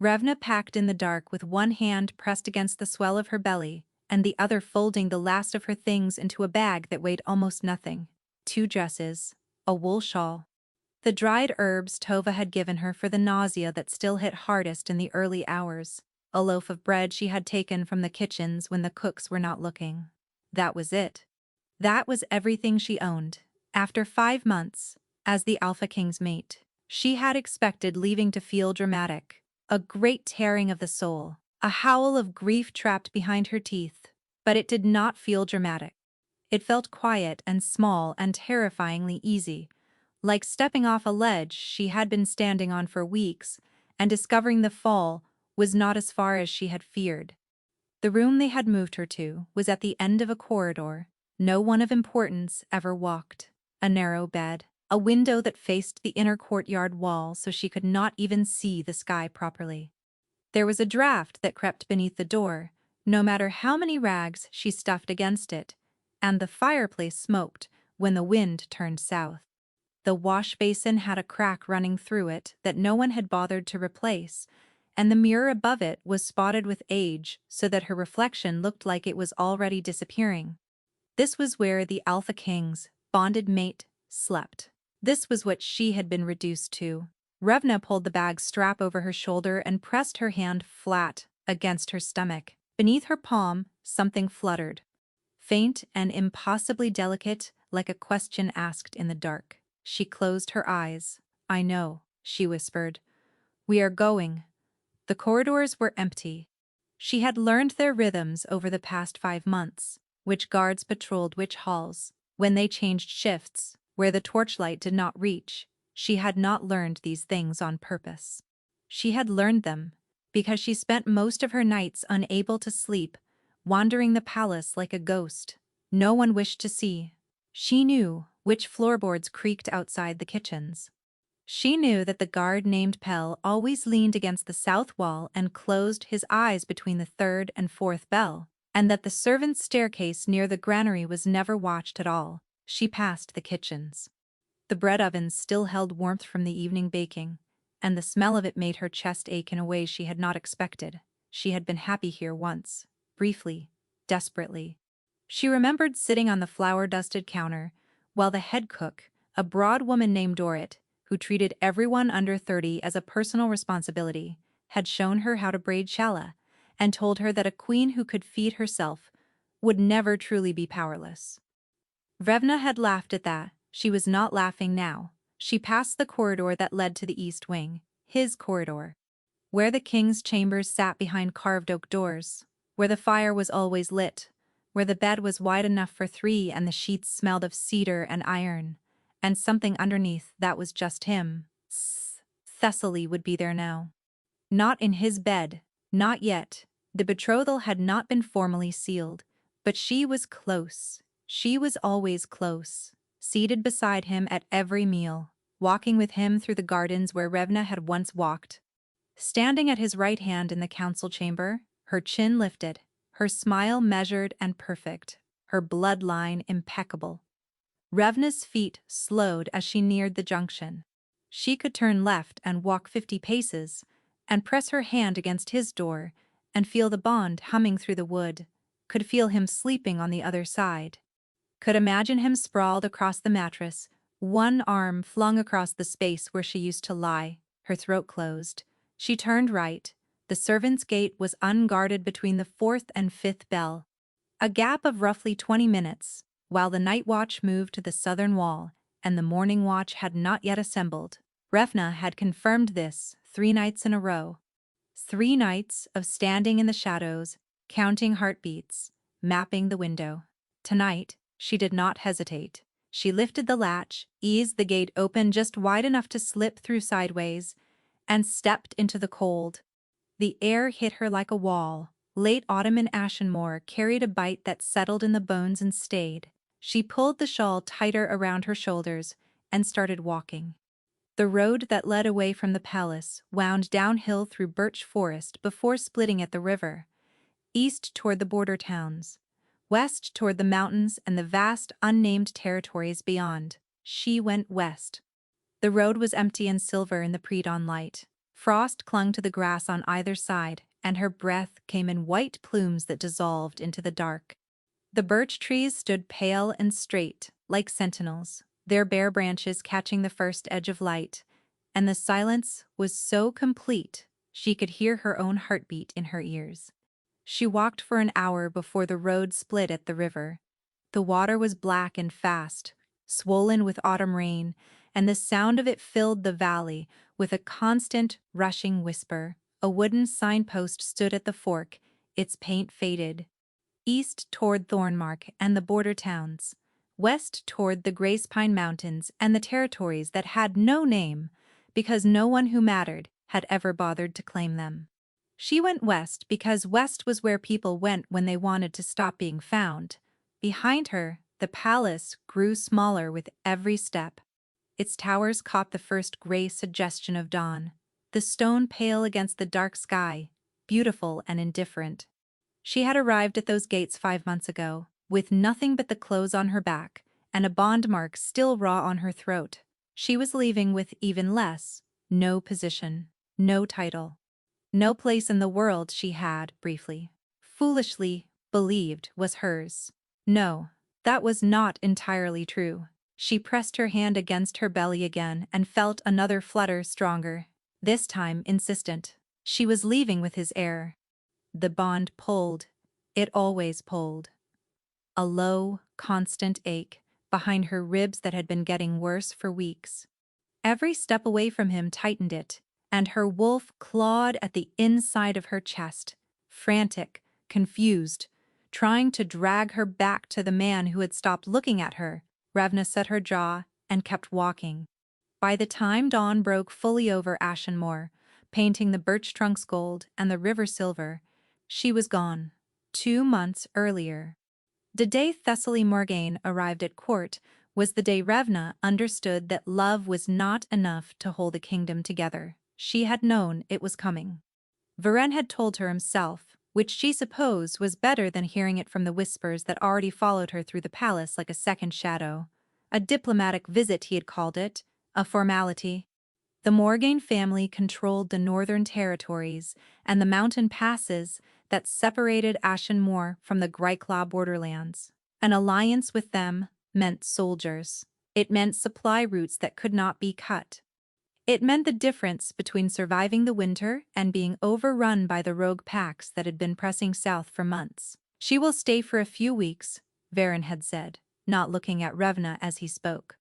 Revna packed in the dark with one hand pressed against the swell of her belly, and the other folding the last of her things into a bag that weighed almost nothing. 2 dresses, a wool shawl. The dried herbs Tova had given her for the nausea that still hit hardest in the early hours. A loaf of bread she had taken from the kitchens when the cooks were not looking. That was it. That was everything she owned. After 5 months, as the Alpha King's mate, she had expected leaving to feel dramatic. A great tearing of the soul, a howl of grief trapped behind her teeth. But it did not feel dramatic. It felt quiet and small and terrifyingly easy, like stepping off a ledge she had been standing on for weeks, and discovering the fall was not as far as she had feared. The room they had moved her to was at the end of a corridor. No one of importance ever walked. A narrow bed, a window that faced the inner courtyard wall so she could not even see the sky properly. There was a draft that crept beneath the door, no matter how many rags she stuffed against it, and the fireplace smoked when the wind turned south. The wash basin had a crack running through it that no one had bothered to replace, and the mirror above it was spotted with age so that her reflection looked like it was already disappearing. This was where the Alpha King's bonded mate slept. This was what she had been reduced to. Revna pulled the bag strap over her shoulder and pressed her hand flat against her stomach. Beneath her palm, something fluttered. Faint and impossibly delicate, like a question asked in the dark. She closed her eyes. "I know," she whispered. "We are going." The corridors were empty. She had learned their rhythms over the past 5 months, which guards patrolled which halls, when they changed shifts, where the torchlight did not reach. She had not learned these things on purpose. She had learned them because she spent most of her nights unable to sleep, wandering the palace like a ghost. No one wished to see. She knew which floorboards creaked outside the kitchens. She knew that the guard named Pell always leaned against the south wall and closed his eyes between the 3rd and 4th bell, and that the servants' staircase near the granary was never watched at all. She passed the kitchens. The bread ovens still held warmth from the evening baking, and the smell of it made her chest ache in a way she had not expected. She had been happy here once, briefly, desperately. She remembered sitting on the flour-dusted counter, while the head cook, a broad woman named Dorrit, who treated everyone under 30 as a personal responsibility, had shown her how to braid challah, and told her that a queen who could feed herself would never truly be powerless. Revna had laughed at that. She was not laughing now. She passed the corridor that led to the east wing, his corridor, where the king's chambers sat behind carved oak doors, where the fire was always lit, where the bed was wide enough for 3 and the sheets smelled of cedar and iron, and something underneath that was just him. Thessaly would be there now. Not in his bed, not yet. The betrothal had not been formally sealed, but she was close. She was always close, seated beside him at every meal, walking with him through the gardens where Revna had once walked. Standing at his right hand in the council chamber, her chin lifted, her smile measured and perfect, her bloodline impeccable. Revna's feet slowed as she neared the junction. She could turn left and walk 50 paces, and press her hand against his door, and feel the bond humming through the wood, could feel him sleeping on the other side. Could imagine him sprawled across the mattress, one arm flung across the space where she used to lie, her throat closed. She turned right. The servants' gate was unguarded between the 4th and 5th bell. A gap of roughly 20 minutes, while the night watch moved to the southern wall, and the morning watch had not yet assembled. Revna had confirmed this 3 nights in a row. 3 nights of standing in the shadows, counting heartbeats, mapping the window. Tonight, she did not hesitate. She lifted the latch, eased the gate open just wide enough to slip through sideways, and stepped into the cold. The air hit her like a wall. Late autumn in Ashenmore carried a bite that settled in the bones and stayed. She pulled the shawl tighter around her shoulders and started walking. The road that led away from the palace wound downhill through birch forest before splitting at the river, east toward the border towns, west toward the mountains and the vast unnamed territories beyond. She went west. The road was empty and silver in the pre-dawn light. Frost clung to the grass on either side, and her breath came in white plumes that dissolved into the dark. The birch trees stood pale and straight, like sentinels, their bare branches catching the first edge of light, and the silence was so complete she could hear her own heartbeat in her ears. She walked for an hour before the road split at the river. The water was black and fast, swollen with autumn rain, and the sound of it filled the valley with a constant, rushing whisper. A wooden signpost stood at the fork, its paint faded. East toward Thornmark and the border towns, west toward the Grace Pine Mountains and the territories that had no name, because no one who mattered had ever bothered to claim them. She went west because west was where people went when they wanted to stop being found. Behind her, the palace grew smaller with every step. Its towers caught the first gray suggestion of dawn, the stone pale against the dark sky, beautiful and indifferent. She had arrived at those gates 5 months ago, with nothing but the clothes on her back and a bond mark still raw on her throat. She was leaving with even less, no position, no title, no place in the world she had, briefly, foolishly, believed was hers. No, that was not entirely true. She pressed her hand against her belly again and felt another flutter stronger, this time insistent. She was leaving with his heir. The bond pulled. It always pulled. A low, constant ache behind her ribs that had been getting worse for weeks. Every step away from him tightened it, and her wolf clawed at the inside of her chest, frantic, confused, trying to drag her back to the man who had stopped looking at her. Revna set her jaw and kept walking. By the time dawn broke fully over Ashen Moor, painting the birch trunks gold and the river silver, she was gone. 2 months earlier. The day Thessaly Morgaine arrived at court was the day Revna understood that love was not enough to hold a kingdom together. She had known it was coming. Varen had told her himself, which she supposed was better than hearing it from the whispers that already followed her through the palace like a second shadow. A diplomatic visit, he had called it, a formality. The Morgaine family controlled the northern territories and the mountain passes that separated Ashen Moor from the Gryclaw borderlands. An alliance with them meant soldiers. It meant supply routes that could not be cut. It meant the difference between surviving the winter and being overrun by the rogue packs that had been pressing south for months. She will stay for a few weeks, Varen had said, not looking at Revna as he spoke.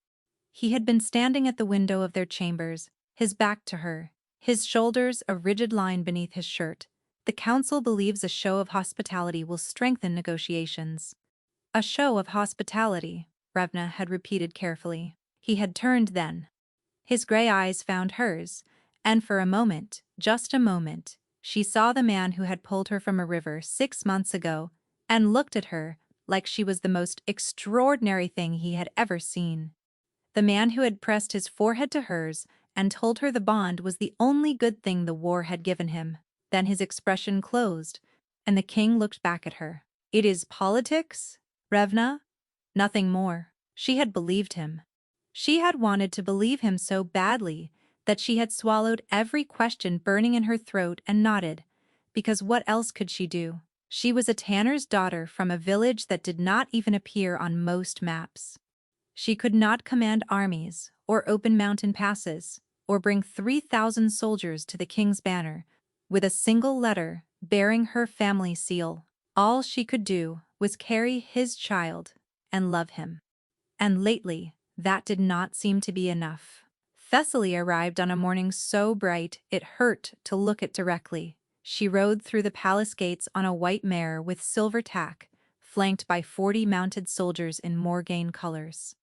He had been standing at the window of their chambers, his back to her, his shoulders a rigid line beneath his shirt. The council believes a show of hospitality will strengthen negotiations. A show of hospitality, Revna had repeated carefully. He had turned then. His gray eyes found hers, and for a moment, just a moment, she saw the man who had pulled her from a river 6 months ago and looked at her like she was the most extraordinary thing he had ever seen. The man who had pressed his forehead to hers and told her the bond was the only good thing the war had given him. Then his expression closed, and the king looked back at her. It is politics, Revna? Nothing more. She had believed him. She had wanted to believe him so badly that she had swallowed every question burning in her throat and nodded, because what else could she do? She was a tanner's daughter from a village that did not even appear on most maps. She could not command armies, or open mountain passes, or bring 3,000 soldiers to the king's banner, with a single letter bearing her family seal. All she could do was carry his child and love him. And lately, that did not seem to be enough. Thessaly arrived on a morning so bright it hurt to look at directly. She rode through the palace gates on a white mare with silver tack, flanked by 40 mounted soldiers in Morgaine colors.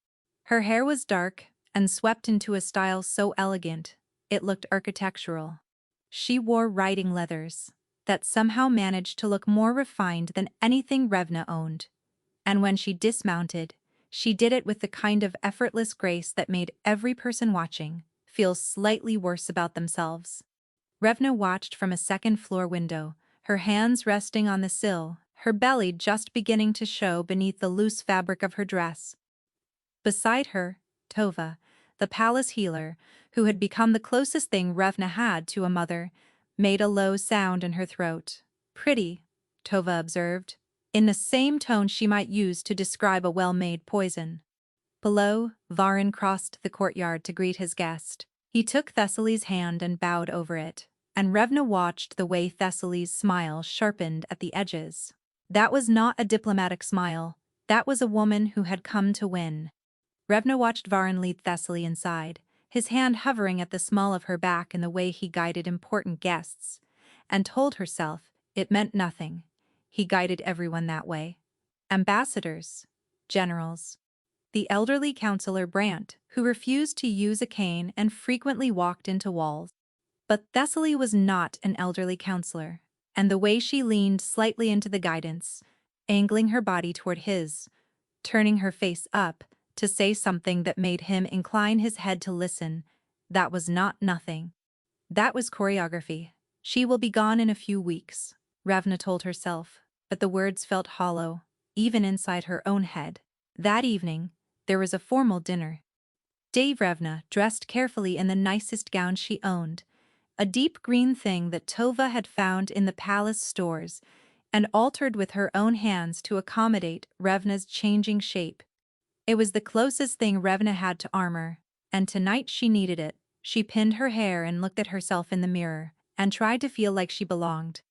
Her hair was dark and swept into a style so elegant, it looked architectural. She wore riding leathers that somehow managed to look more refined than anything Revna owned. And when she dismounted, she did it with the kind of effortless grace that made every person watching feel slightly worse about themselves. Revna watched from a second-floor window, her hands resting on the sill, her belly just beginning to show beneath the loose fabric of her dress. Beside her, Tova, The palace healer, who had become the closest thing Revna had to a mother, made a low sound in her throat. Pretty, Tova observed, in the same tone she might use to describe a well-made poison. Below, Varin crossed the courtyard to greet his guest. He took Thessaly's hand and bowed over it, and Revna watched the way Thessaly's smile sharpened at the edges. That was not a diplomatic smile. That was a woman who had come to win. Revna watched Varin lead Thessaly inside, his hand hovering at the small of her back in the way he guided important guests, and told herself it meant nothing. He guided everyone that way. Ambassadors, generals. The elderly counselor Brandt, who refused to use a cane and frequently walked into walls. But Thessaly was not an elderly counselor, and the way she leaned slightly into the guidance, angling her body toward his, turning her face up, to say something that made him incline his head to listen, that was not nothing. That was choreography. She will be gone in a few weeks, Revna told herself, but the words felt hollow, even inside her own head. That evening, there was a formal dinner. Dave Revna, dressed carefully in the nicest gown she owned, a deep green thing that Tova had found in the palace stores, and altered with her own hands to accommodate Revna's changing shape. It was the closest thing Revna had to armor, and tonight she needed it. She pinned her hair and looked at herself in the mirror, and tried to feel like she belonged.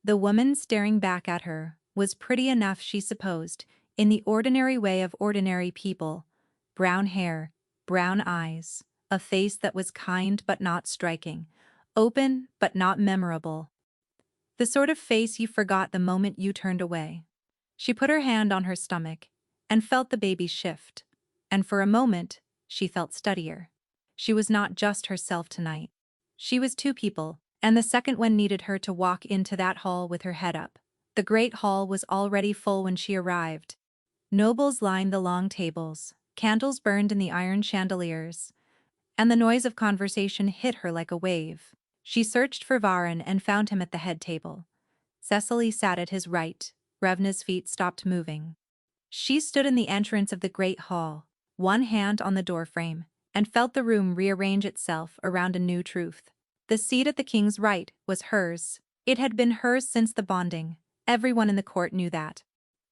The woman staring back at her was pretty enough, she supposed, in the ordinary way of ordinary people. Brown hair, brown eyes, a face that was kind but not striking, open but not memorable. The sort of face you forgot the moment you turned away. She put her hand on her stomach and felt the baby shift, and for a moment, she felt steadier. She was not just herself tonight. She was two people, and the second one needed her to walk into that hall with her head up. The great hall was already full when she arrived. Nobles lined the long tables, candles burned in the iron chandeliers, and the noise of conversation hit her like a wave. She searched for Varin and found him at the head table. Cecily sat at his right. Revna's feet stopped moving. She stood in the entrance of the great hall, one hand on the doorframe, and felt the room rearrange itself around a new truth. The seat at the king's right was hers. It had been hers since the bonding. Everyone in the court knew that.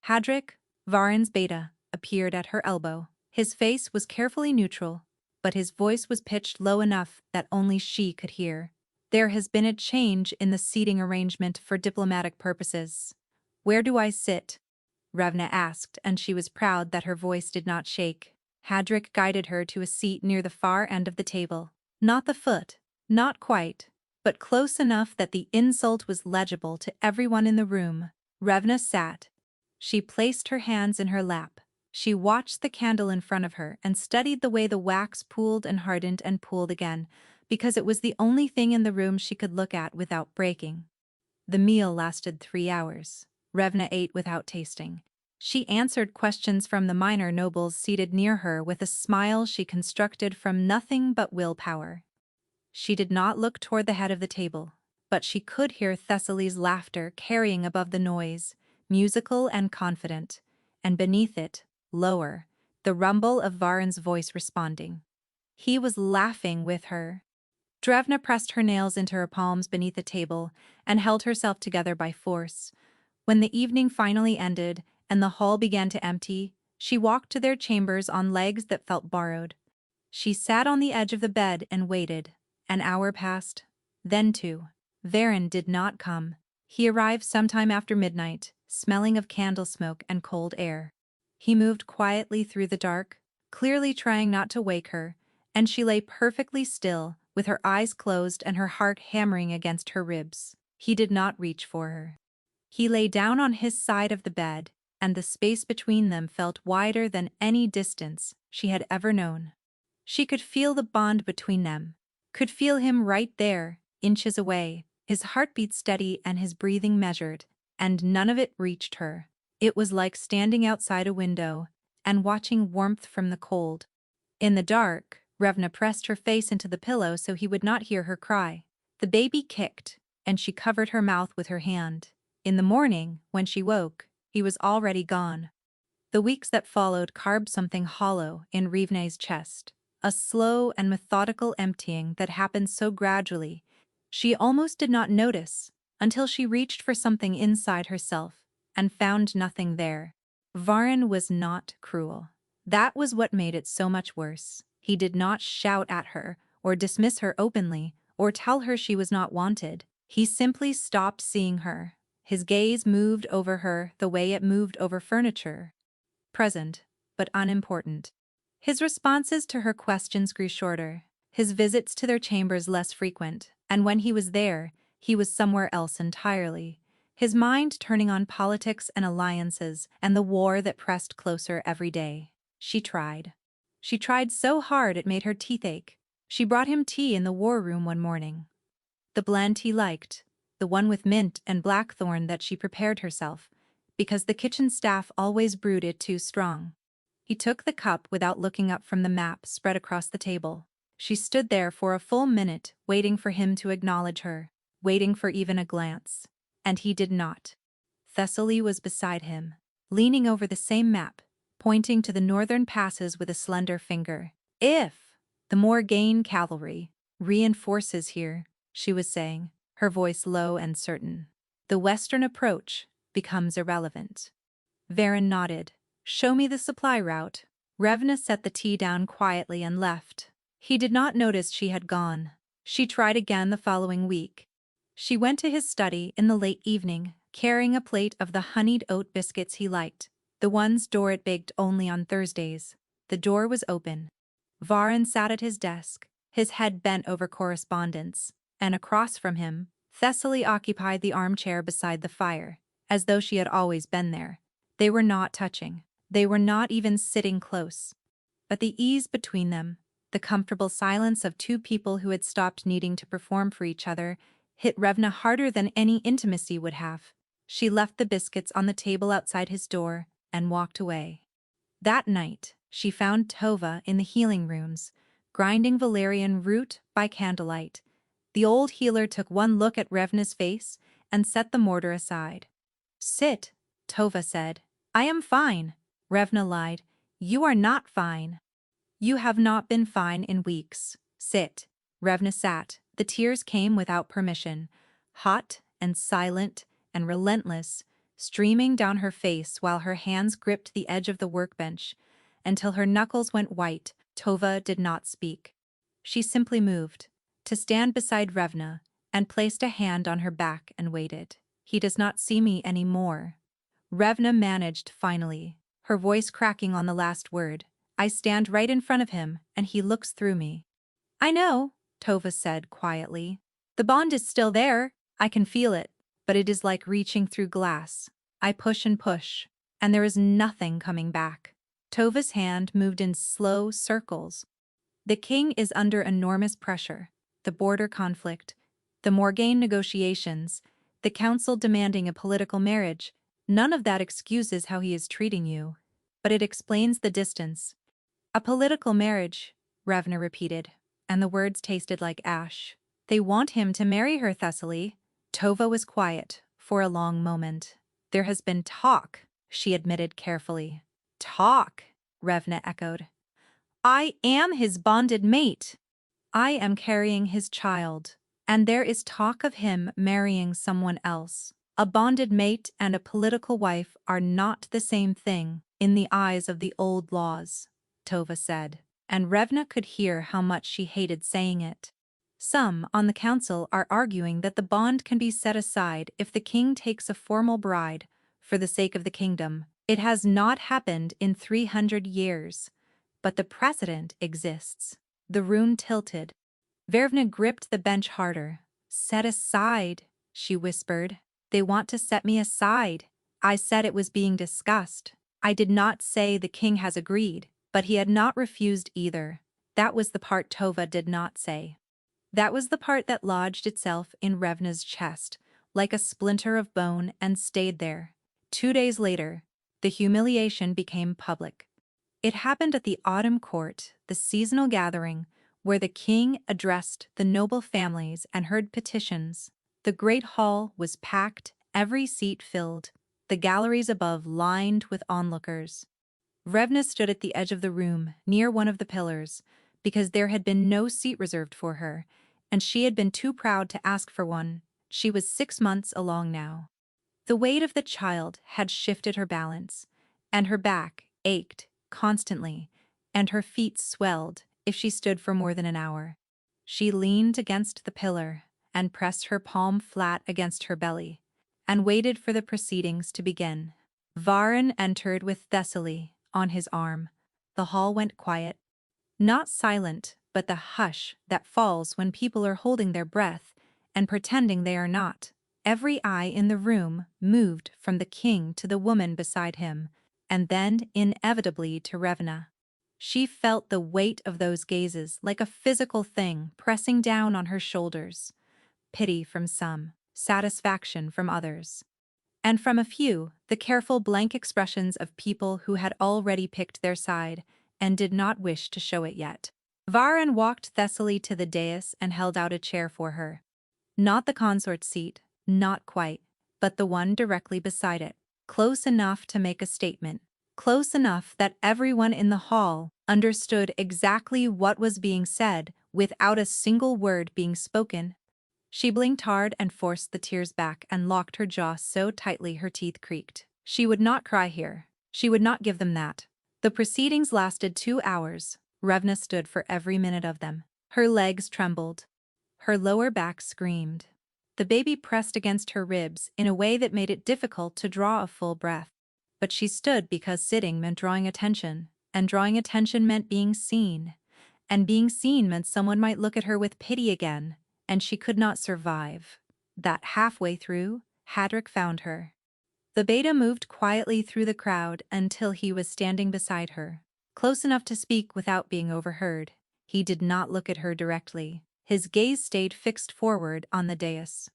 Hadric, Varin's beta, appeared at her elbow. His face was carefully neutral, but his voice was pitched low enough that only she could hear. There has been a change in the seating arrangement for diplomatic purposes. Where do I sit? Revna asked, and she was proud that her voice did not shake. Hadric guided her to a seat near the far end of the table. Not the foot, not quite, but close enough that the insult was legible to everyone in the room. Revna sat. She placed her hands in her lap. She watched the candle in front of her and studied the way the wax pooled and hardened and pooled again, because it was the only thing in the room she could look at without breaking. The meal lasted 3 hours. Revna ate without tasting. She answered questions from the minor nobles seated near her with a smile she constructed from nothing but willpower. She did not look toward the head of the table, but she could hear Thessaly's laughter carrying above the noise, musical and confident, and beneath it, lower, the rumble of Varin's voice responding. He was laughing with her. Drevna pressed her nails into her palms beneath the table and held herself together by force. When the evening finally ended and the hall began to empty, she walked to their chambers on legs that felt borrowed. She sat on the edge of the bed and waited. An hour passed, then 2. Varin did not come. He arrived sometime after midnight, smelling of candle smoke and cold air. He moved quietly through the dark, clearly trying not to wake her, and she lay perfectly still, with her eyes closed and her heart hammering against her ribs. He did not reach for her. He lay down on his side of the bed, and the space between them felt wider than any distance she had ever known. She could feel the bond between them, could feel him right there, inches away, his heartbeat steady and his breathing measured, and none of it reached her. It was like standing outside a window and watching warmth from the cold. In the dark, Revna pressed her face into the pillow so he would not hear her cry. The baby kicked, and she covered her mouth with her hand. In the morning, when she woke, he was already gone. The weeks that followed carved something hollow in Revna's chest. a slow and methodical emptying that happened so gradually, she almost did not notice until she reached for something inside herself and found nothing there. Varin was not cruel. That was what made it so much worse. He did not shout at her, or dismiss her openly, or tell her she was not wanted. He simply stopped seeing her. His gaze moved over her the way it moved over furniture. Present, but unimportant. His responses to her questions grew shorter, his visits to their chambers less frequent, and when he was there, he was somewhere else entirely, his mind turning on politics and alliances and the war that pressed closer every day. She tried. She tried so hard it made her teeth ache. She brought him tea in the war room one morning. The blend he liked, the one with mint and blackthorn that she prepared herself, because the kitchen staff always brewed it too strong. He took the cup without looking up from the map spread across the table. She stood there for a full minute, waiting for him to acknowledge her, waiting for even a glance. And he did not. Thessaly was beside him, leaning over the same map, pointing to the northern passes with a slender finger. If the Morgaine cavalry reinforces here, she was saying, her voice low and certain, the western approach becomes irrelevant. Varin nodded. Show me the supply route. Revna set the tea down quietly and left. He did not notice she had gone. She tried again the following week. She went to his study in the late evening, carrying a plate of the honeyed oat biscuits he liked, the ones Dorrit baked only on Thursdays. The door was open. Varin sat at his desk, his head bent over correspondence, and across from him, Thessaly occupied the armchair beside the fire, as though she had always been there. They were not touching. They were not even sitting close. But the ease between them, the comfortable silence of two people who had stopped needing to perform for each other, hit Revna harder than any intimacy would have. She left the biscuits on the table outside his door and walked away. That night, she found Tova in the healing rooms, grinding valerian root by candlelight. The old healer took one look at Revna's face and set the mortar aside. Sit, Tova said. I am fine. Revna lied. You are not fine. You have not been fine in weeks. Sit. Revna sat. The tears came without permission, hot and silent and relentless, streaming down her face while her hands gripped the edge of the workbench. Until her knuckles went white, Tova did not speak. She simply moved, to stand beside Revna, and placed a hand on her back and waited. He does not see me anymore. Revna managed finally, her voice cracking on the last word. I stand right in front of him, and he looks through me. I know, Tova said quietly. The bond is still there, I can feel it, but it is like reaching through glass. I push, and there is nothing coming back. Tova's hand moved in slow circles. The king is under enormous pressure. The border conflict, the Morgaine negotiations, the council demanding a political marriage. None of that excuses how he is treating you, but it explains the distance. A political marriage, Revna repeated, and the words tasted like ash. They want him to marry her, Thessaly. Tova was quiet for a long moment. There has been talk, she admitted carefully. Talk, Revna echoed. I am his bonded mate. I am carrying his child, and there is talk of him marrying someone else. A bonded mate and a political wife are not the same thing in the eyes of the old laws, Tova said, and Revna could hear how much she hated saying it. Some on the council are arguing that the bond can be set aside if the king takes a formal bride for the sake of the kingdom. It has not happened in 300 years, but the precedent exists. The room tilted. Vervna gripped the bench harder. Set aside, she whispered. They want to set me aside. I said it was being discussed. I did not say the king has agreed, but he had not refused either. That was the part Tova did not say. That was the part that lodged itself in Revna's chest, like a splinter of bone, and stayed there. 2 days later, the humiliation became public. It happened at the autumn court, the seasonal gathering, where the king addressed the noble families and heard petitions. The great hall was packed, every seat filled, the galleries above lined with onlookers. Revna stood at the edge of the room, near one of the pillars, because there had been no seat reserved for her, and she had been too proud to ask for one. She was 6 months along now. The weight of the child had shifted her balance, and her back ached constantly, and her feet swelled if she stood for more than an hour. She leaned against the pillar and pressed her palm flat against her belly, and waited for the proceedings to begin. Varin entered with Thessaly on his arm. The hall went quiet. Not silent, but the hush that falls when people are holding their breath and pretending they are not. Every eye in the room moved from the king to the woman beside him, and then inevitably to Revna. She felt the weight of those gazes like a physical thing pressing down on her shoulders. Pity from some, satisfaction from others. And from a few, the careful blank expressions of people who had already picked their side and did not wish to show it yet. Varin walked Thessaly to the dais and held out a chair for her. Not the consort's seat, not quite, but the one directly beside it, close enough to make a statement, close enough that everyone in the hall understood exactly what was being said without a single word being spoken. She blinked hard and forced the tears back and locked her jaw so tightly her teeth creaked. She would not cry here. She would not give them that. The proceedings lasted 2 hours. Revna stood for every minute of them. Her legs trembled. Her lower back screamed. The baby pressed against her ribs in a way that made it difficult to draw a full breath. But she stood because sitting meant drawing attention, and drawing attention meant being seen. And being seen meant someone might look at her with pity again, and she could not survive. That halfway through, Hadric found her. The beta moved quietly through the crowd until he was standing beside her, close enough to speak without being overheard. He did not look at her directly. His gaze stayed fixed forward on the dais.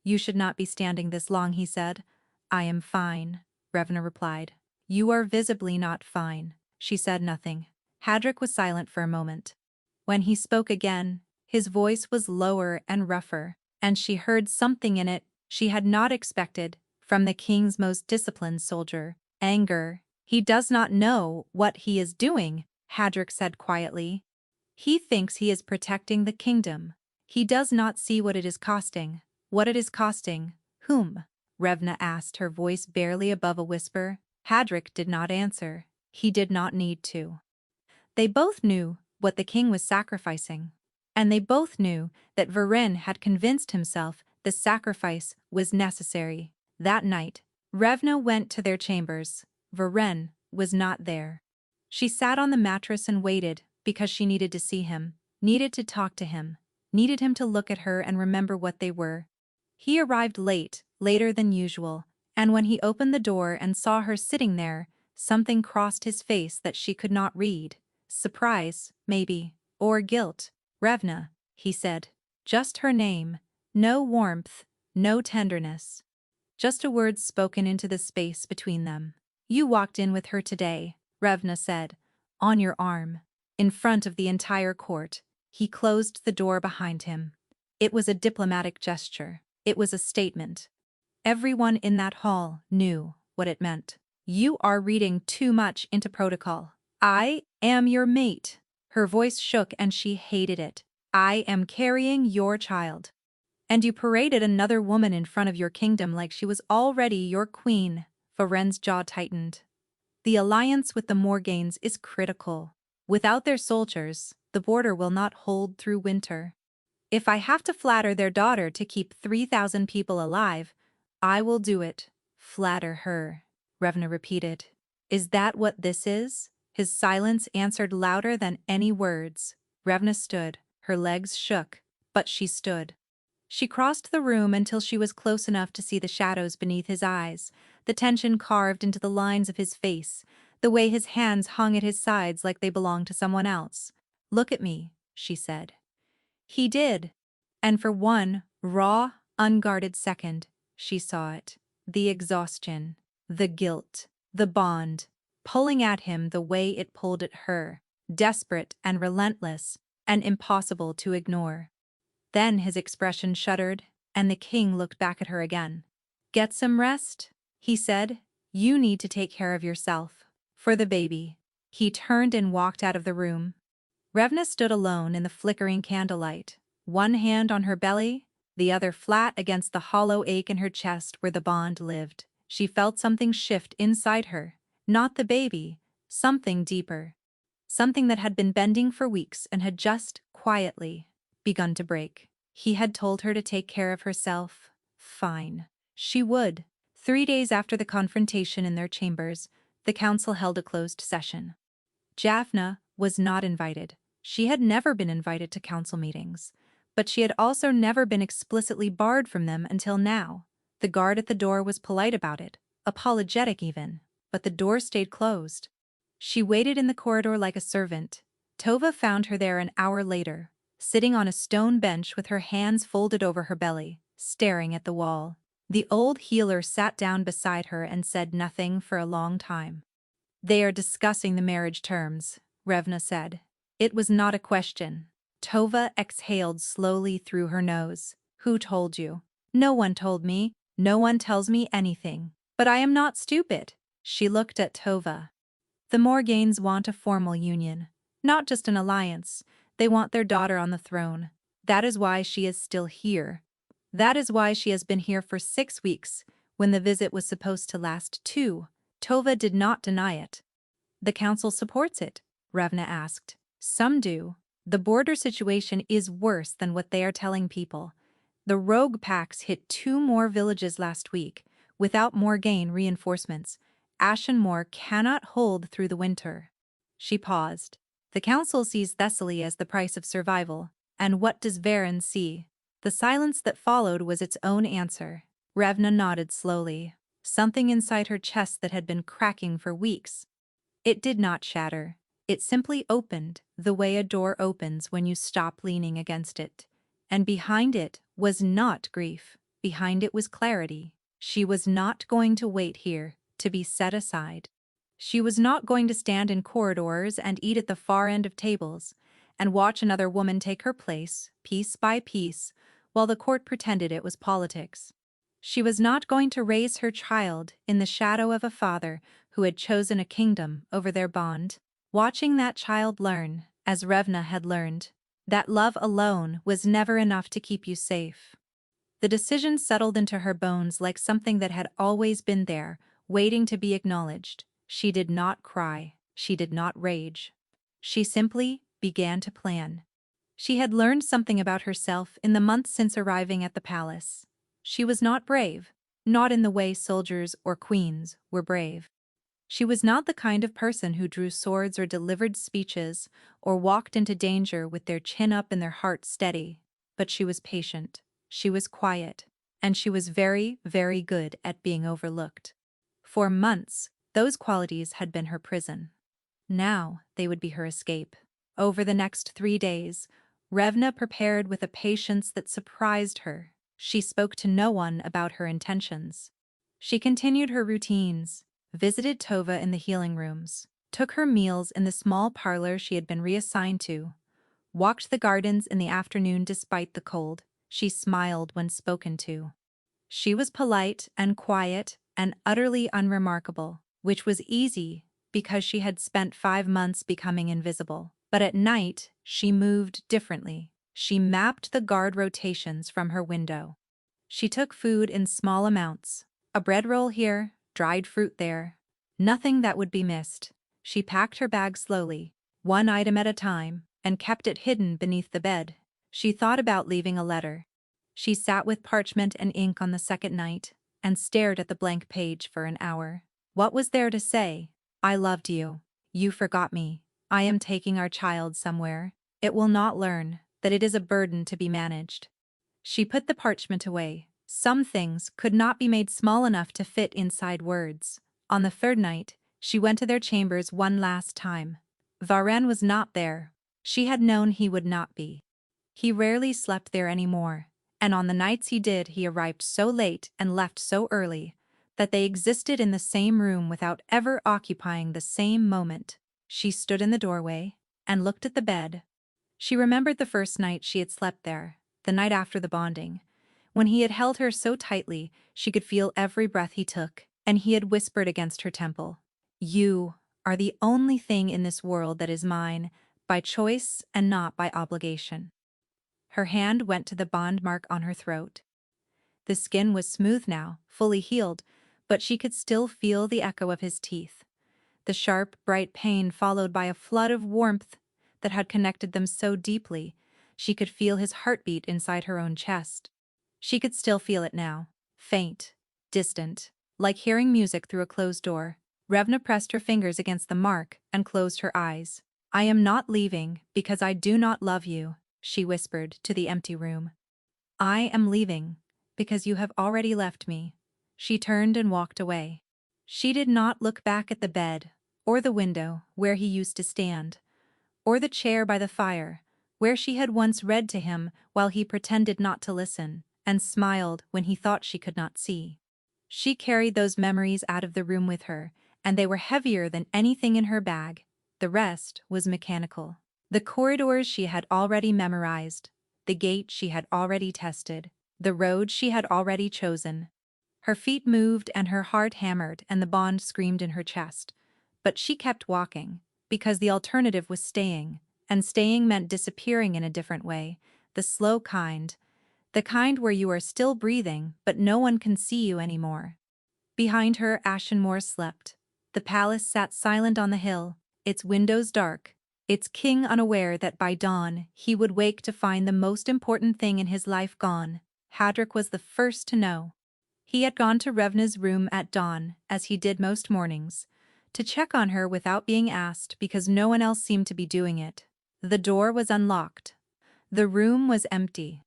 "You should not be standing this long," he said. "I am fine," Revna replied. "You are visibly not fine." She said nothing. Hadric was silent for a moment. When he spoke again, his voice was lower and rougher, and she heard something in it she had not expected from the king's most disciplined soldier: anger. "He does not know what he is doing," Hadric said quietly. "He thinks he is protecting the kingdom. He does not see what it is costing." "What it is costing whom?" Revna asked, her voice barely above a whisper. Hadric did not answer. He did not need to. They both knew what the king was sacrificing. And they both knew that Varin had convinced himself the sacrifice was necessary. That night, Revna went to their chambers. Varin was not there. She sat on the mattress and waited because she needed to see him, needed to talk to him, needed him to look at her and remember what they were. He arrived late, later than usual, and when he opened the door and saw her sitting there, something crossed his face that she could not read. Surprise, maybe, or guilt. "Revna," he said. Just her name. No warmth, no tenderness. Just a word spoken into the space between them. "You walked in with her today," Revna said. "On your arm. In front of the entire court." He closed the door behind him. It was a diplomatic gesture. It was a statement. Everyone in that hall knew what it meant. "You are reading too much into protocol. I am your mate." Her voice shook and she hated it. "I am carrying your child. And you paraded another woman in front of your kingdom like she was already your queen." Varen's jaw tightened. "The alliance with the Morganes is critical. Without their soldiers, the border will not hold through winter. If I have to flatter their daughter to keep 3,000 people alive, I will do it." "Flatter her," Revna repeated. "Is that what this is?" His silence answered louder than any words. Revna stood. Her legs shook, but she stood. She crossed the room until she was close enough to see the shadows beneath his eyes, the tension carved into the lines of his face, the way his hands hung at his sides like they belonged to someone else. "Look at me," she said. He did. And for one raw, unguarded second, she saw it. The exhaustion, the guilt, the bond, pulling at him the way it pulled at her, desperate and relentless, and impossible to ignore. Then his expression shuddered, and the king looked back at her again. "Get some rest," he said. "You need to take care of yourself. For the baby." He turned and walked out of the room. Revna stood alone in the flickering candlelight, one hand on her belly, the other flat against the hollow ache in her chest where the bond lived. She felt something shift inside her, not the baby, something deeper. Something that had been bending for weeks and had just, quietly, begun to break. He had told her to take care of herself. Fine. She would. 3 days after the confrontation in their chambers, the council held a closed session. Jaffna was not invited. She had never been invited to council meetings, but she had also never been explicitly barred from them until now. The guard at the door was polite about it, apologetic even, but the door stayed closed. She waited in the corridor like a servant. Tova found her there an hour later, sitting on a stone bench with her hands folded over her belly, staring at the wall. The old healer sat down beside her and said nothing for a long time. "They are discussing the marriage terms," Revna said. It was not a question. Tova exhaled slowly through her nose. "Who told you?" "No one told me. No one tells me anything. But I am not stupid." She looked at Tova. "The Morganes want a formal union. Not just an alliance. They want their daughter on the throne. That is why she is still here. That is why she has been here for 6 weeks, when the visit was supposed to last 2. Tova did not deny it. "The council supports it?" Revna asked. "Some do. The border situation is worse than what they are telling people. The rogue packs hit 2 more villages last week, without Morgane reinforcements. Ashenmoor cannot hold through the winter." She paused. "The council sees Thessaly as the price of survival, and what does Varen see?" The silence that followed was its own answer. Revna nodded slowly. Something inside her chest that had been cracking for weeks. It did not shatter. It simply opened, the way a door opens when you stop leaning against it. And behind it was not grief. Behind it was clarity. She was not going to wait here, to be set aside. She was not going to stand in corridors and eat at the far end of tables, and watch another woman take her place, piece by piece, while the court pretended it was politics. She was not going to raise her child in the shadow of a father who had chosen a kingdom over their bond, watching that child learn, as Revna had learned, that love alone was never enough to keep you safe. The decision settled into her bones like something that had always been there, waiting to be acknowledged. She did not cry. She did not rage. She simply began to plan. She had learned something about herself in the months since arriving at the palace. She was not brave, not in the way soldiers or queens were brave. She was not the kind of person who drew swords or delivered speeches or walked into danger with their chin up and their heart steady, but she was patient, she was quiet, and she was very, very good at being overlooked. For months, those qualities had been her prison. Now they would be her escape. Over the next 3 days, Revna prepared with a patience that surprised her. She spoke to no one about her intentions. She continued her routines, visited Tova in the healing rooms, took her meals in the small parlor she had been reassigned to, walked the gardens in the afternoon despite the cold. She smiled when spoken to. She was polite and quiet and utterly unremarkable, which was easy because she had spent 5 months becoming invisible. But at night, she moved differently. She mapped the guard rotations from her window. She took food in small amounts, a bread roll here, dried fruit there. Nothing that would be missed. She packed her bag slowly, one item at a time, and kept it hidden beneath the bed. She thought about leaving a letter. She sat with parchment and ink on the second night and stared at the blank page for an hour. What was there to say? "I loved you. You forgot me. I am taking our child somewhere. It will not learn that it is a burden to be managed." She put the parchment away. Some things could not be made small enough to fit inside words. On the 3rd night, she went to their chambers one last time. Varen was not there. She had known he would not be. He rarely slept there anymore, and on the nights he did, he arrived so late and left so early that they existed in the same room without ever occupying the same moment. She stood in the doorway and looked at the bed. She remembered the first night she had slept there, the night after the bonding, when he had held her so tightly she could feel every breath he took, and he had whispered against her temple, "You are the only thing in this world that is mine, by choice and not by obligation. Her hand went to the bond mark on her throat. The skin was smooth now, fully healed, but she could still feel the echo of his teeth. The sharp, bright pain followed by a flood of warmth that had connected them so deeply, she could feel his heartbeat inside her own chest. She could still feel it now, faint, distant, like hearing music through a closed door. Revna pressed her fingers against the mark and closed her eyes. "I am not leaving because I do not love you," she whispered to the empty room. "I am leaving because you have already left me." She turned and walked away. She did not look back at the bed, or the window where he used to stand, or the chair by the fire, where she had once read to him while he pretended not to listen, and smiled when he thought she could not see. She carried those memories out of the room with her, and they were heavier than anything in her bag. The rest was mechanical. The corridors she had already memorized, the gate she had already tested, the road she had already chosen. Her feet moved and her heart hammered and the bond screamed in her chest. But she kept walking, because the alternative was staying, and staying meant disappearing in a different way, the slow kind, the kind where you are still breathing but no one can see you anymore. Behind her, Ashenmore slept. The palace sat silent on the hill, its windows dark, its king unaware that by dawn he would wake to find the most important thing in his life gone. Hadric was the first to know. He had gone to Revna's room at dawn, as he did most mornings, to check on her without being asked because no one else seemed to be doing it. The door was unlocked. The room was empty.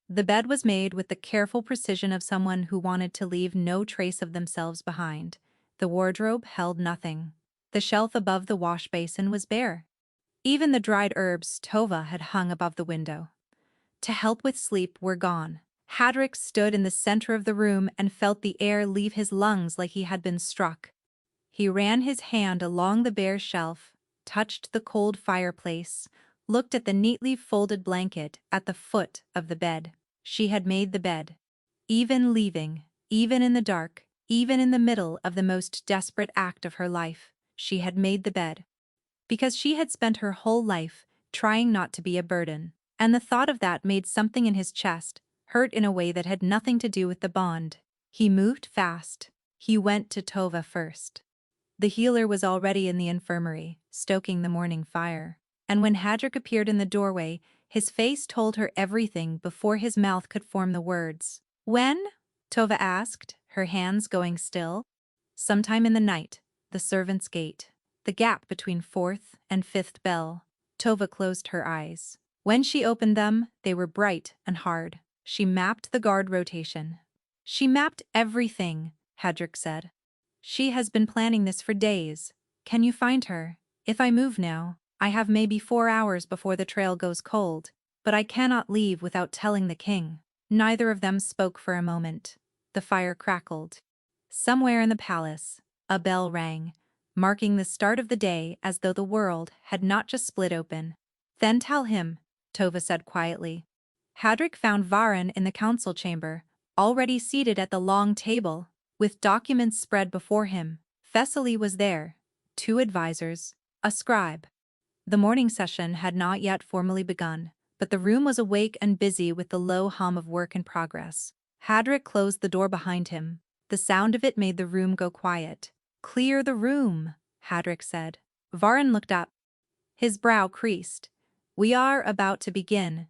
The bed was made with the careful precision of someone who wanted to leave no trace of themselves behind. The wardrobe held nothing. The shelf above the wash basin was bare. Even the dried herbs Tova had hung above the window to help with sleep were gone. Hadric stood in the center of the room and felt the air leave his lungs like he had been struck. He ran his hand along the bare shelf, touched the cold fireplace, looked at the neatly folded blanket at the foot of the bed. She had made the bed. Even leaving, even in the dark, even in the middle of the most desperate act of her life, she had made the bed. Because she had spent her whole life trying not to be a burden, and the thought of that made something in his chest hurt in a way that had nothing to do with the bond. He moved fast. He went to Tova first. The healer was already in the infirmary, stoking the morning fire, and when Hadric appeared in the doorway, his face told her everything before his mouth could form the words. "When?" Tova asked, her hands going still. "Sometime in the night, the servants' gate, the gap between fourth and fifth bell." Tova closed her eyes. When she opened them, they were bright and hard. She mapped the guard rotation. "She mapped everything," Hadric said. "She has been planning this for days. Can you find her? If I move now, I have maybe 4 hours before the trail goes cold, but I cannot leave without telling the king." Neither of them spoke for a moment. The fire crackled. Somewhere in the palace, a bell rang, marking the start of the day as though the world had not just split open. "Then tell him," Tova said quietly. Hadric found Varan in the council chamber, already seated at the long table, with documents spread before him. Thessaly was there, 2 advisors, a scribe. The morning session had not yet formally begun, but the room was awake and busy with the low hum of work in progress. Hadric closed the door behind him. The sound of it made the room go quiet. "Clear the room," Hadric said. Varan looked up. His brow creased. "We are about to begin.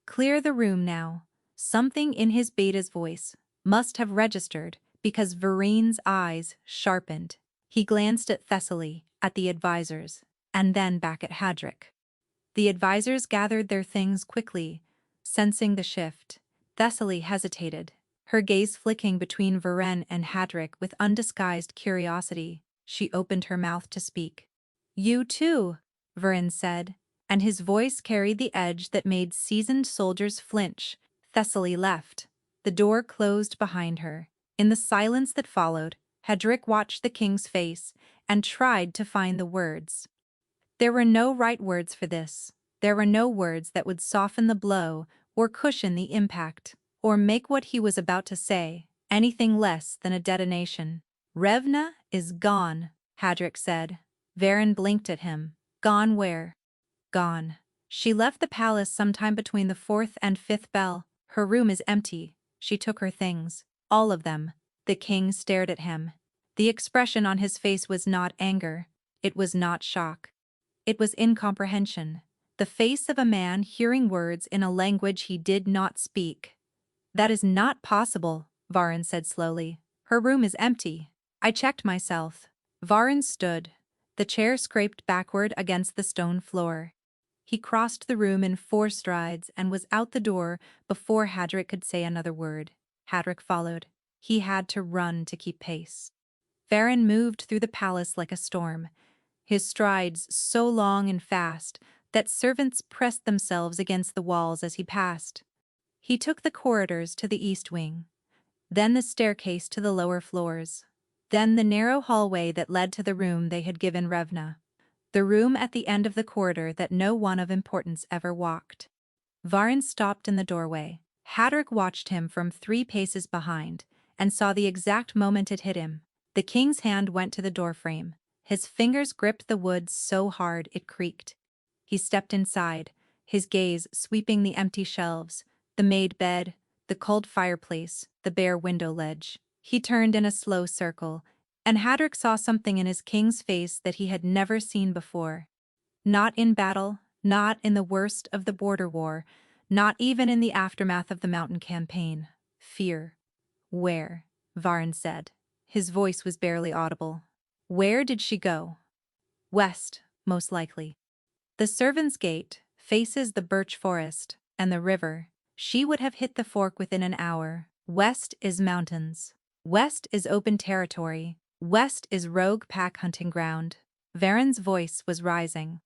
Clear the room now." Something in his beta's voice must have registered because Varen's eyes sharpened. He glanced at Thessaly, at the advisors, and then back at Hadric. The advisors gathered their things quickly, sensing the shift. Thessaly hesitated, her gaze flicking between Varen and Hadric with undisguised curiosity. She opened her mouth to speak. "You too," Varen said, and his voice carried the edge that made seasoned soldiers flinch. Thessaly left. The door closed behind her. In the silence that followed, Hadric watched the king's face and tried to find the words. There were no right words for this. There were no words that would soften the blow or cushion the impact, or make what he was about to say anything less than a detonation. "Revna is gone," Hadric said. Varen blinked at him. "Gone where?" Gone. She left the palace sometime between the fourth and fifth bell. Her room is empty. She took her things. All of them. The king stared at him. The expression on his face was not anger. It was not shock. It was incomprehension. The face of a man hearing words in a language he did not speak. That is not possible, Varan said slowly. Her room is empty. I checked myself. Varan stood. The chair scraped backward against the stone floor. He crossed the room in 4 strides and was out the door before Hadric could say another word. Hadric followed. He had to run to keep pace. Varan moved through the palace like a storm, his strides so long and fast that servants pressed themselves against the walls as he passed. He took the corridors to the east wing, then the staircase to the lower floors, then the narrow hallway that led to the room they had given Revna, the room at the end of the corridor that no one of importance ever walked. Varan stopped in the doorway. Hadric watched him from 3 paces behind and saw the exact moment it hit him. The king's hand went to the doorframe. His fingers gripped the wood so hard it creaked. He stepped inside, his gaze sweeping the empty shelves, the made bed, the cold fireplace, the bare window ledge. He turned in a slow circle, and Hadric saw something in his king's face that he had never seen before. Not in battle, not in the worst of the border war, not even in the aftermath of the mountain campaign. Fear. Where? Varan said. His voice was barely audible. Where did she go? West, most likely. The servants' gate faces the birch forest and the river. She would have hit the fork within an hour. West is mountains. West is open territory. West is rogue pack hunting ground. Varan's voice was rising.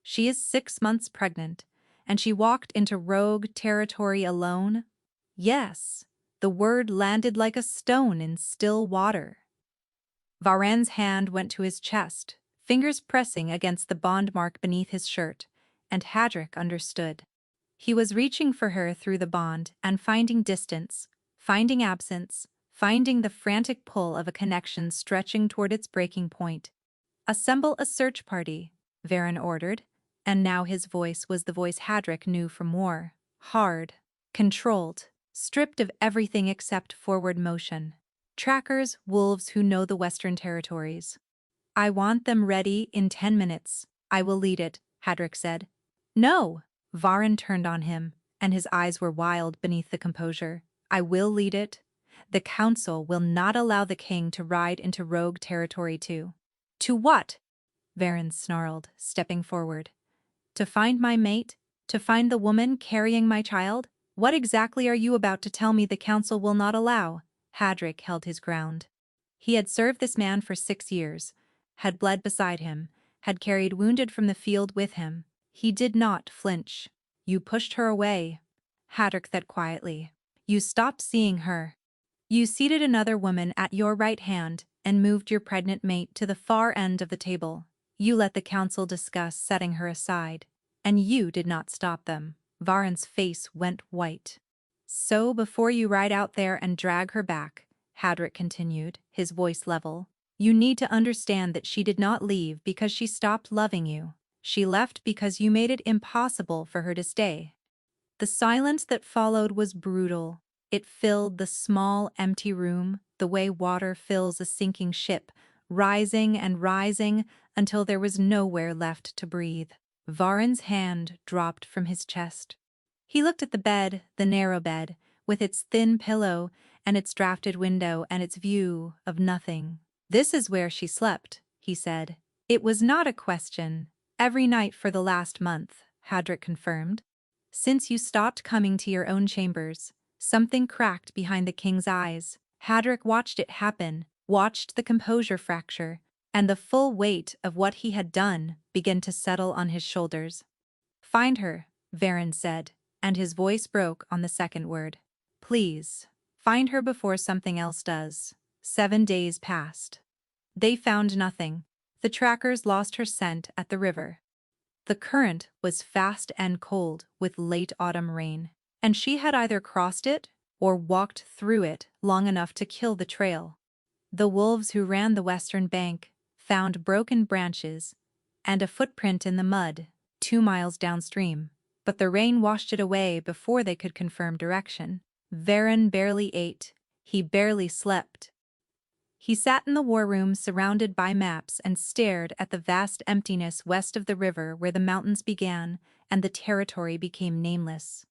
She is 6 months pregnant, and she walked into rogue territory alone? Yes, the word landed like a stone in still water. Varan's hand went to his chest, fingers pressing against the bond mark beneath his shirt, and Hadric understood. He was reaching for her through the bond and finding distance, finding absence, finding the frantic pull of a connection stretching toward its breaking point. Assemble a search party, Varan ordered, and now his voice was the voice Hadric knew from war. Hard, controlled, stripped of everything except forward motion. Trackers, wolves who know the Western territories. I want them ready in 10 minutes. I will lead it, Hadric said. No! Varan turned on him, and his eyes were wild beneath the composure. I will lead it. The council will not allow the king to ride into rogue territory too. To what? Varan snarled, stepping forward. To find my mate? To find the woman carrying my child? What exactly are you about to tell me the council will not allow? Hadric held his ground. He had served this man for 6 years, had bled beside him, had carried wounded from the field with him. He did not flinch. You pushed her away, Hadric said quietly. You stopped seeing her. You seated another woman at your right hand and moved your pregnant mate to the far end of the table. You let the council discuss setting her aside, and you did not stop them. Varan's face went white. So before you ride out there and drag her back, Hadric continued, his voice level, you need to understand that she did not leave because she stopped loving you. She left because you made it impossible for her to stay. The silence that followed was brutal. It filled the small, empty room the way water fills a sinking ship, rising and rising until there was nowhere left to breathe. Varan's hand dropped from his chest. He looked at the bed, the narrow bed, with its thin pillow and its drafted window and its view of nothing. This is where she slept, he said. It was not a question. Every night for the last month, Hadric confirmed. Since you stopped coming to your own chambers, something cracked behind the king's eyes. Hadric watched it happen, watched the composure fracture, and the full weight of what he had done begin to settle on his shoulders. Find her, Varan said, and his voice broke on the second word. Please, find her before something else does. 7 days passed. They found nothing. The trackers lost her scent at the river. The current was fast and cold with late autumn rain, and she had either crossed it or walked through it long enough to kill the trail. The wolves who ran the western bank found broken branches and a footprint in the mud. 2 miles downstream, but the rain washed it away before they could confirm direction. Varen barely ate. He barely slept. He sat in the war room surrounded by maps and stared at the vast emptiness west of the river where the mountains began and the territory became nameless.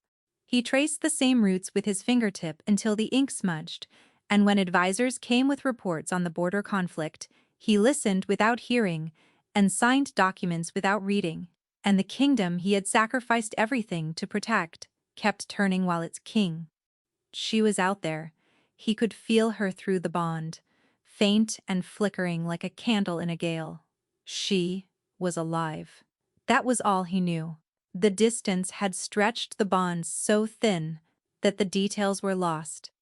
He traced the same routes with his fingertip until the ink smudged, and when advisors came with reports on the border conflict, he listened without hearing and signed documents without reading, and the kingdom he had sacrificed everything to protect kept turning while its king. She was out there. He could feel her through the bond, faint and flickering like a candle in a gale. She was alive. That was all he knew. The distance had stretched the bonds so thin that the details were lost.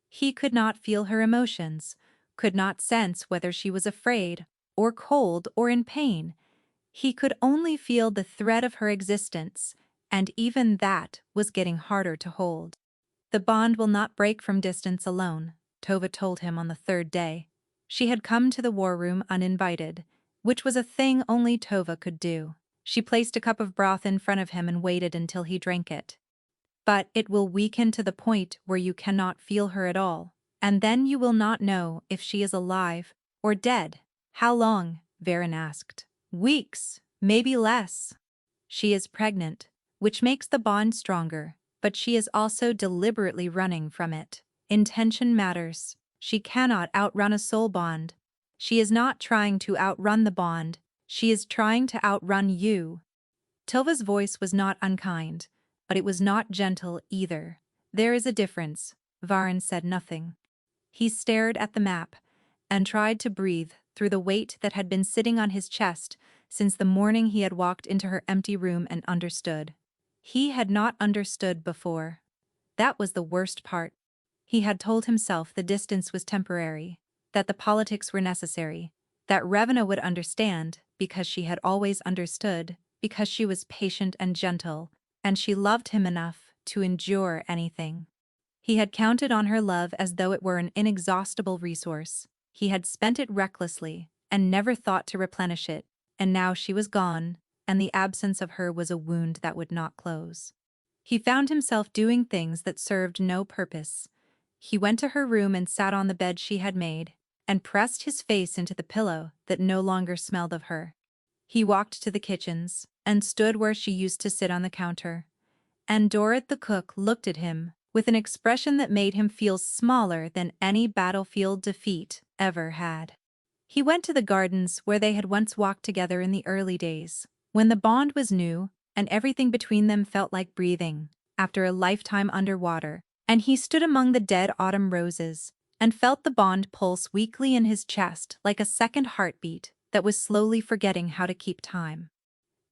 He could not feel her emotions, could not sense whether she was afraid, or cold, or in pain. He could only feel the thread of her existence, and even that was getting harder to hold. The bond will not break from distance alone, Tova told him on the third day. She had come to the war room uninvited, which was a thing only Tova could do. She placed a cup of broth in front of him and waited until he drank it. But it will weaken to the point where you cannot feel her at all, and then you will not know if she is alive or dead. How long? Varen asked. Weeks, maybe less. She is pregnant, which makes the bond stronger, but she is also deliberately running from it. Intention matters. She cannot outrun a soul bond. She is not trying to outrun the bond, she is trying to outrun you. Tova's voice was not unkind, but it was not gentle either. There is a difference. Varen said nothing. He stared at the map and tried to breathe through the weight that had been sitting on his chest since the morning he had walked into her empty room and understood. He had not understood before. That was the worst part. He had told himself the distance was temporary, that the politics were necessary, that Revena would understand because she had always understood, because she was patient and gentle, and she loved him enough to endure anything. He had counted on her love as though it were an inexhaustible resource. He had spent it recklessly and never thought to replenish it, and now she was gone, and the absence of her was a wound that would not close. He found himself doing things that served no purpose. He went to her room and sat on the bed she had made, and pressed his face into the pillow that no longer smelled of her. He walked to the kitchens, and stood where she used to sit on the counter. And Dorrit the cook looked at him with an expression that made him feel smaller than any battlefield defeat ever had. He went to the gardens where they had once walked together in the early days, when the bond was new and everything between them felt like breathing after a lifetime underwater, and he stood among the dead autumn roses and felt the bond pulse weakly in his chest like a second heartbeat that was slowly forgetting how to keep time.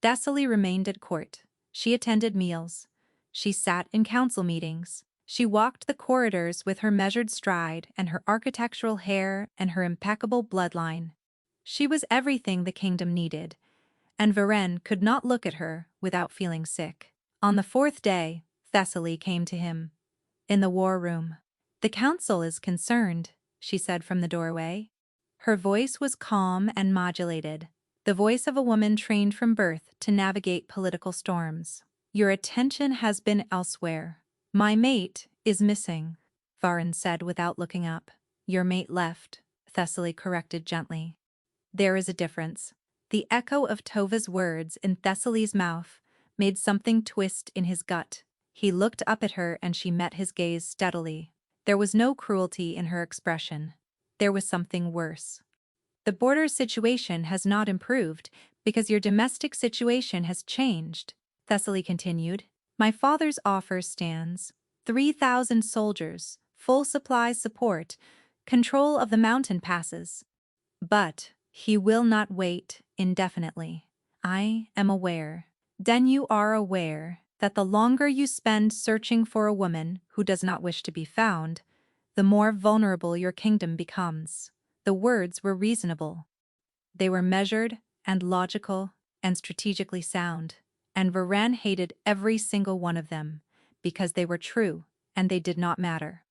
Thessaly remained at court. She attended meals. She sat in council meetings. She walked the corridors with her measured stride and her architectural hair and her impeccable bloodline. She was everything the kingdom needed, and Varen could not look at her without feeling sick. On the fourth day, Thessaly came to him. In the war room. "The council is concerned," she said from the doorway. Her voice was calm and modulated, the voice of a woman trained from birth to navigate political storms. "Your attention has been elsewhere. My mate is missing," Varen said without looking up. "Your mate left," Thessaly corrected gently. There is a difference. The echo of Tova's words in Thessaly's mouth made something twist in his gut. He looked up at her and she met his gaze steadily. There was no cruelty in her expression. There was something worse. "The border situation has not improved because your domestic situation has changed," Thessaly continued. "My father's offer stands: 3,000 soldiers, full supply support, control of the mountain passes. But he will not wait indefinitely. I am aware. Then you are aware that the longer you spend searching for a woman who does not wish to be found, the more vulnerable your kingdom becomes." The words were reasonable. They were measured and logical and strategically sound, and Varen hated every single one of them, because they were true and they did not matter.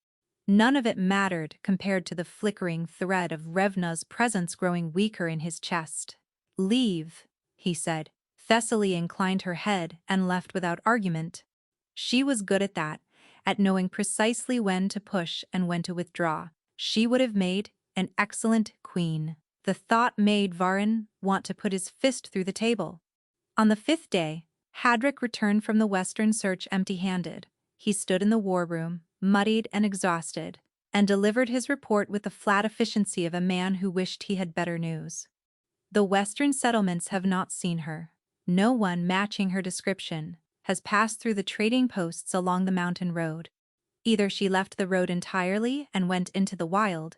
None of it mattered compared to the flickering thread of Revna's presence growing weaker in his chest. "Leave," he said. Thessaly inclined her head and left without argument. She was good at that, at knowing precisely when to push and when to withdraw. She would have made an excellent queen. The thought made Varin want to put his fist through the table. On the 5th day, Hadric returned from the western search empty-handed. He stood in the war room, muddied and exhausted, and delivered his report with the flat efficiency of a man who wished he had better news. The western settlements have not seen her. No one matching her description has passed through the trading posts along the mountain road. Either she left the road entirely and went into the wild,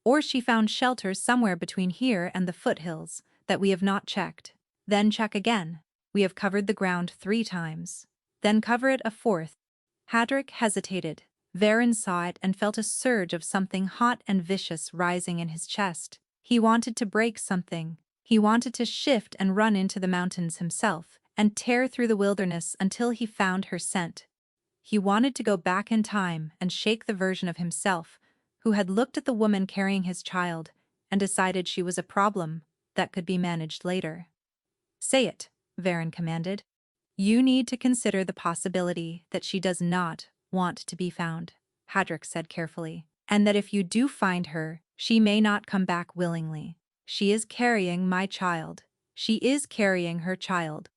or she found shelter somewhere between here and the foothills that we have not checked. Then check again. We have covered the ground 3 times. Then cover it a 4th. Hadric hesitated. Varin saw it and felt a surge of something hot and vicious rising in his chest. He wanted to break something. He wanted to shift and run into the mountains himself, and tear through the wilderness until he found her scent. He wanted to go back in time and shake the version of himself who had looked at the woman carrying his child and decided she was a problem that could be managed later. "Say it," Varin commanded. "You need to consider the possibility that she does not want to be found," Hadric said carefully, "and that if you do find her, she may not come back willingly. She is carrying my child. She is carrying her child.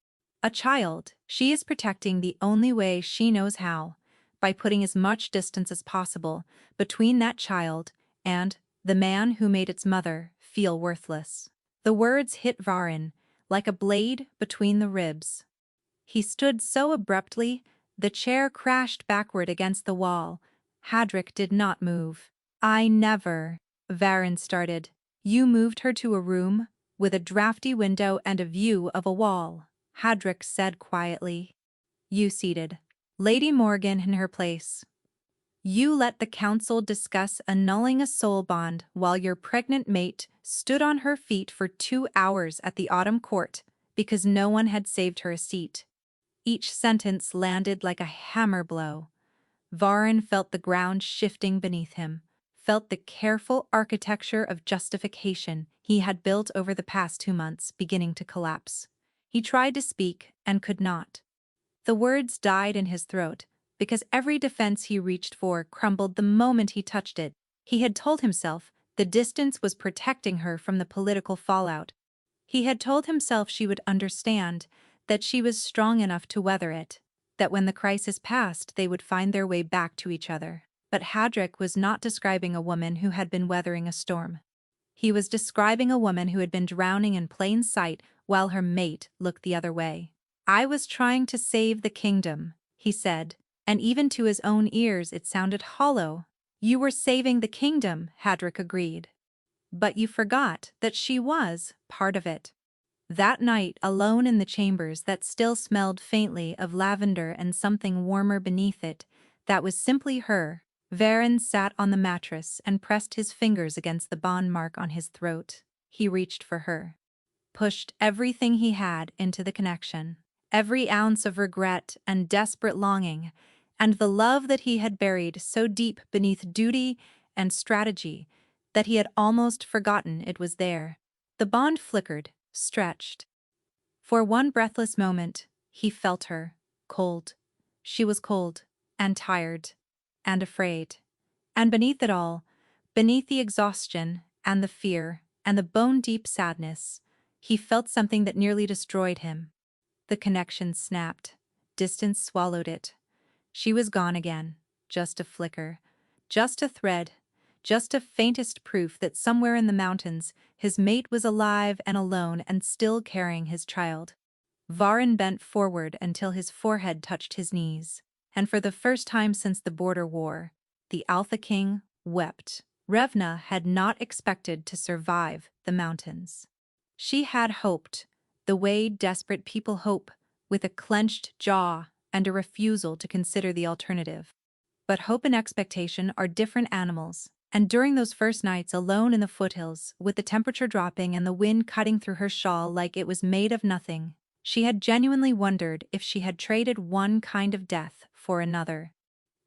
A child she is protecting the only way she knows how, by putting as much distance as possible between that child and the man who made its mother feel worthless." The words hit Varin like a blade between the ribs. He stood so abruptly, the chair crashed backward against the wall. Hadric did not move. "I never," Varin started. "You moved her to a room with a drafty window and a view of a wall," Hadric said quietly. "You seated Lady Morgan in her place. You let the council discuss annulling a soul bond while your pregnant mate stood on her feet for 2 hours at the autumn court because no one had saved her a seat." Each sentence landed like a hammer blow. Varin felt the ground shifting beneath him, felt the careful architecture of justification he had built over the past 2 months beginning to collapse. He tried to speak and could not. The words died in his throat because every defense he reached for crumbled the moment he touched it. He had told himself the distance was protecting her from the political fallout. He had told himself she would understand, that she was strong enough to weather it, that when the crisis passed they would find their way back to each other. But Hadric was not describing a woman who had been weathering a storm. He was describing a woman who had been drowning in plain sight while her mate looked the other way. "I was trying to save the kingdom," he said, and even to his own ears it sounded hollow. "You were saving the kingdom," Hadric agreed. "But you forgot that she was part of it." That night, alone in the chambers that still smelled faintly of lavender and something warmer beneath it, that was simply her, Varin sat on the mattress and pressed his fingers against the bond mark on his throat. He reached for her. Pushed everything he had into the connection. Every ounce of regret and desperate longing, and the love that he had buried so deep beneath duty and strategy that he had almost forgotten it was there. The bond flickered, stretched. For one breathless moment, he felt her, cold. She was cold, and tired, and afraid. And beneath it all, beneath the exhaustion, and the fear, and the bone-deep sadness, he felt something that nearly destroyed him. The connection snapped. Distance swallowed it. She was gone again, just a flicker, just a thread, just a faintest proof that somewhere in the mountains his mate was alive and alone and still carrying his child. Varin bent forward until his forehead touched his knees, and for the first time since the border war, the Alpha King wept. Revna had not expected to survive the mountains. She had hoped, the way desperate people hope, with a clenched jaw and a refusal to consider the alternative. But hope and expectation are different animals, and during those first nights alone in the foothills, with the temperature dropping and the wind cutting through her shawl like it was made of nothing, she had genuinely wondered if she had traded one kind of death for another.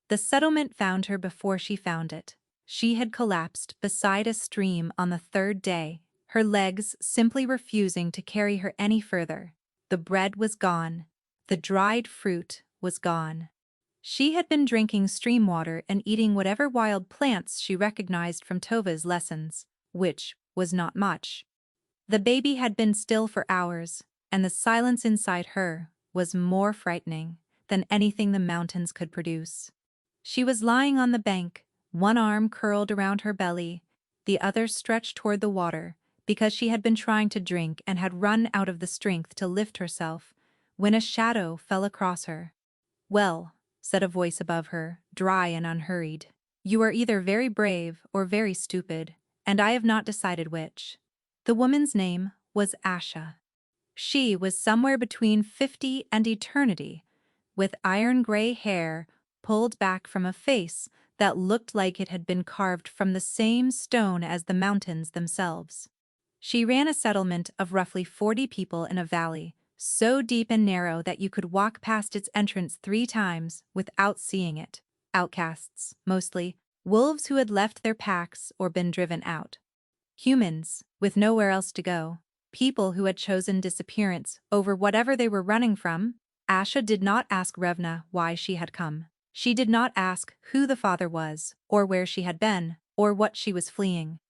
The settlement found her before she found it. She had collapsed beside a stream on the 3rd day, her legs simply refusing to carry her any further. The bread was gone. The dried fruit was gone. She had been drinking stream water and eating whatever wild plants she recognized from Tova's lessons, which was not much. The baby had been still for hours, and the silence inside her was more frightening than anything the mountains could produce. She was lying on the bank, one arm curled around her belly, the other stretched toward the water, because she had been trying to drink and had run out of the strength to lift herself, when a shadow fell across her. "Well," said a voice above her, dry and unhurried, "you are either very brave or very stupid, and I have not decided which." The woman's name was Asha. She was somewhere between 50 and eternity, with iron-gray hair pulled back from a face that looked like it had been carved from the same stone as the mountains themselves. She ran a settlement of roughly 40 people in a valley, so deep and narrow that you could walk past its entrance 3 times without seeing it. Outcasts, mostly, wolves who had left their packs or been driven out. Humans, with nowhere else to go. People who had chosen disappearance over whatever they were running from. Asha did not ask Revna why she had come. She did not ask who the father was, or where she had been, or what she was fleeing.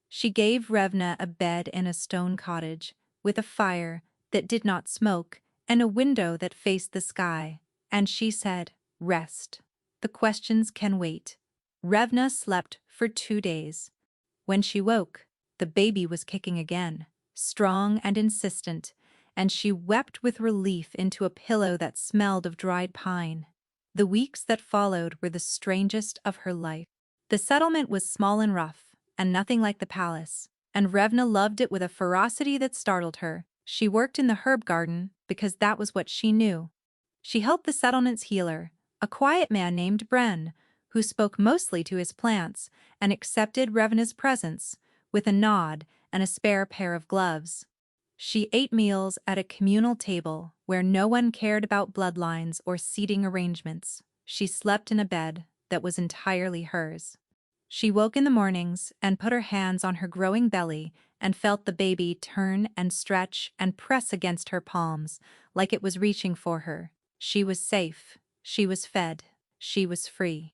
She gave Revna a bed in a stone cottage, with a fire that did not smoke and a window that faced the sky, and she said, "Rest. The questions can wait." Revna slept for 2 days. When she woke, the baby was kicking again, strong and insistent, and she wept with relief into a pillow that smelled of dried pine. The weeks that followed were the strangest of her life. The settlement was small and rough, and nothing like the palace, and Revna loved it with a ferocity that startled her. She worked in the herb garden because that was what she knew. She helped the settlement's healer, a quiet man named Bren, who spoke mostly to his plants and accepted Revna's presence with a nod and a spare pair of gloves. She ate meals at a communal table where no one cared about bloodlines or seating arrangements. She slept in a bed that was entirely hers. She woke in the mornings and put her hands on her growing belly and felt the baby turn and stretch and press against her palms like it was reaching for her. She was safe. She was fed. She was free.